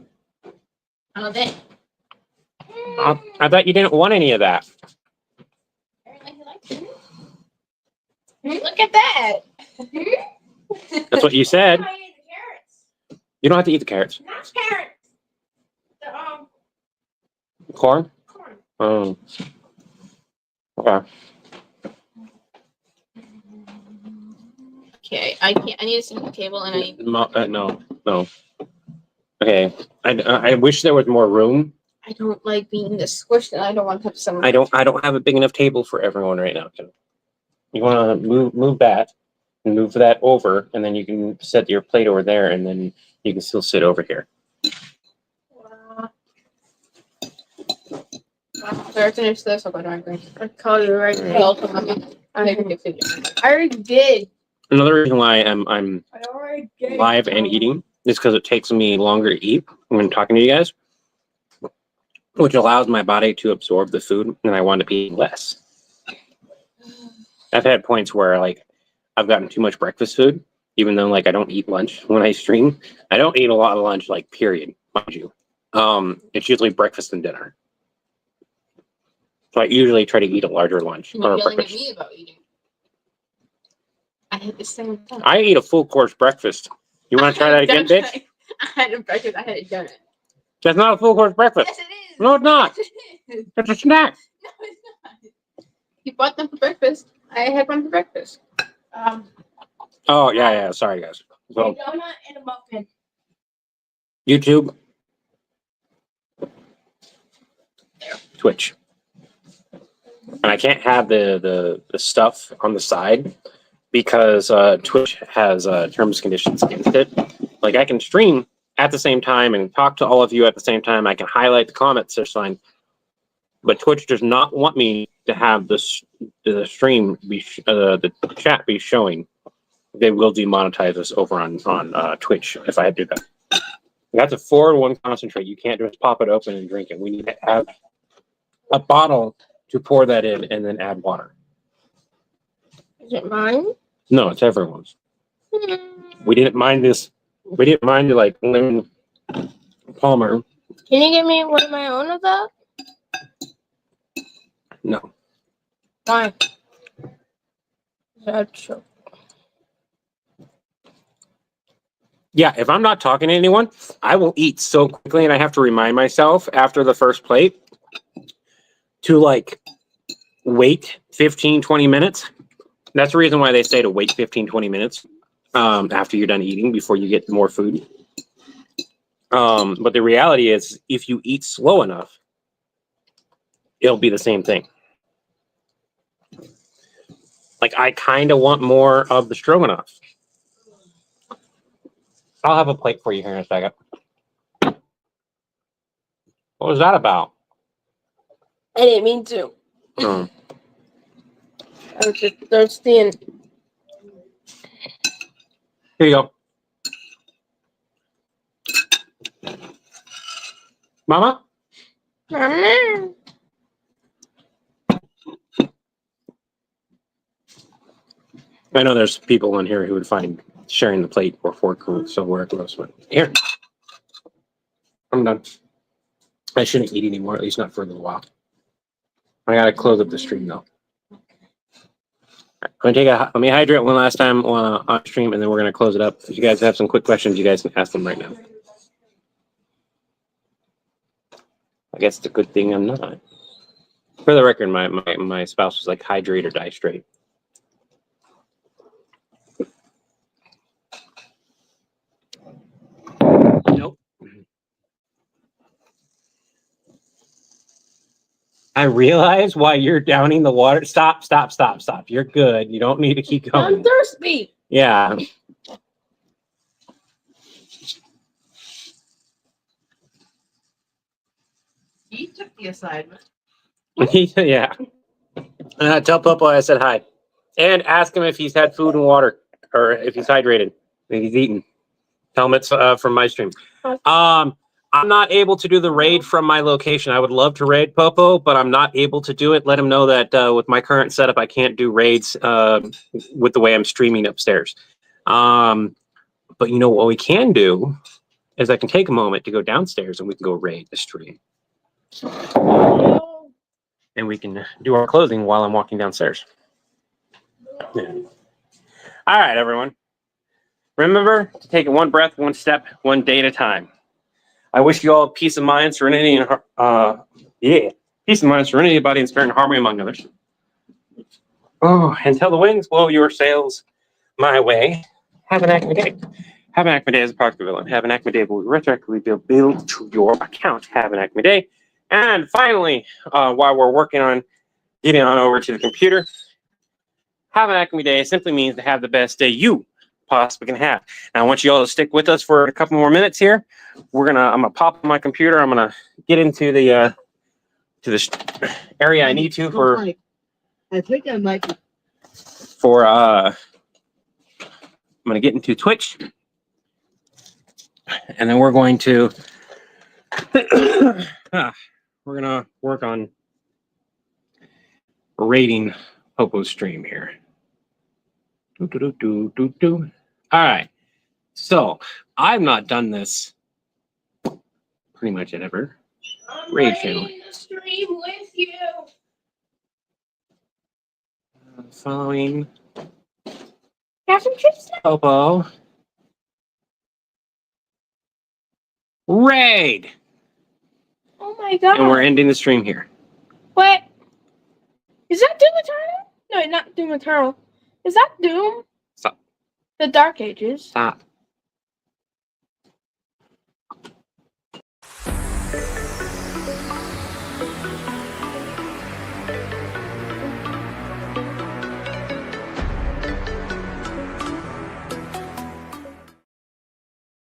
all day. I thought you didn't want any of that. Apparently he likes it. Look at that. That's what you said. I eat the carrots. You don't have to eat the carrots. Not carrots. The Corn? corn. Oh. Okay. Okay, I can't. I need to sit at the table and I. No. Okay. I wish there was more room. I don't like being this squished, and I don't want to touch someone. I don't have a big enough table for everyone right now. You want to move that and move that over, and then you can set your plate over there, and then you can still sit over here. After I finish this, I'll go to my green. I'll call you right I now. also want to. I think it's food. I already did. Another reason why I'm I already did. live and eating is because it takes me longer to eat when talking to you guys, which allows my body to absorb the food, and I want to eat less. I've had points where like I've gotten too much breakfast food, even though like I don't eat lunch when I stream. I don't eat a lot of lunch, like period, mind you. It's usually breakfast and dinner. So I usually try to eat a larger lunch And you're or yelling at breakfast. me about eating. I had the same thing. I eat a full course breakfast. You want to try that again, bitch? I had a breakfast. I had a donut. That's not a full course breakfast. Yes, it is. No, it's not. Yes, it is. It's a snack. No, it's not. You bought them for breakfast. I had one for breakfast. Oh yeah. Sorry guys. A So donut and a muffin. YouTube, Twitch, and I can't have the stuff on the side because Twitch has terms and conditions against it. Like I can stream at the same time and talk to all of you at the same time. I can highlight the comments just fine, but Twitch does not want me to have the stream be the chat be showing they will demonetize us over on Twitch if I do that. That's a 4-to-1 concentrate. You can't just pop it open and drink it. We need to have a bottle to pour that in and then add water. Is it mine? No, it's everyone's. We didn't mind this. We didn't mind like lemon Palmer. Can you give me one of my own of that? No. Why? That's so. Yeah, if I'm not talking to anyone, I will eat so quickly, and I have to remind myself after the first plate to like wait 15, 20 minutes. That's the reason why they say to wait 15, 20 minutes after you're done eating before you get more food. But the reality is, if you eat slow enough, it'll be the same thing. Like, I kind of want more of the stroganoff. I'll have a plate for you here in a second. What was that about? I didn't mean to. Oh. I was just thirsty and. Here you go. Mama? I know there's people in here who would find sharing the plate or fork so we're close, but here. I'm done. I shouldn't eat anymore, at least not for a little while. I gotta close up the stream though. Let me hydrate one last time on stream, and then we're gonna close it up. If you guys have some quick questions, you guys can ask them right now. I guess it's a good thing I'm not. For the record, my spouse was like, hydrate or die straight. Nope. I realize why you're downing the water. Stop. You're good. You don't need to keep going. I'm thirsty. Yeah. He took the assignment. Yeah. Tell Popo I said hi. And ask him if he's had food and water or if he's hydrated, if he's eaten. Tell him it's from my stream. I'm not able to do the raid from my location. I would love to raid Popo, but I'm not able to do it. Let him know that with my current setup, I can't do raids with the way I'm streaming upstairs. But you know what we can do is I can take a moment to go downstairs and we can go raid the stream. And we can do our closing while I'm walking downstairs. Yeah. All right, everyone. Remember to take it one breath, one step, one day at a time. I wish you all peace of mind, serenity, and peace of mind, serenity, body, and spirit, and harmony among others. Oh, and tell the winds blow your sails my way. Have an Acme day. Have an Acme day as a product of villain. Have an Acme day will be retroactively billed to your account. Have an Acme day. And finally, while we're working on getting on over to the computer, have an Acme day simply means to have the best day you possibly can have. Now, I want you all to stick with us for a couple more minutes here. I'm gonna pop on my computer. I'm gonna get into the area I need to for. I think I might be. I'm gonna get into Twitch, and then we're going to we're gonna work on rating Popo's stream here. All right. So I've not done this pretty much ever. Raid channel. The stream with you. Following Have some chips. Popo. Raid. Oh my god. And we're ending the stream here. What? Is that Doom Eternal? No, not Doom Eternal. Is that Doom? Stop. The Dark Ages. Stop.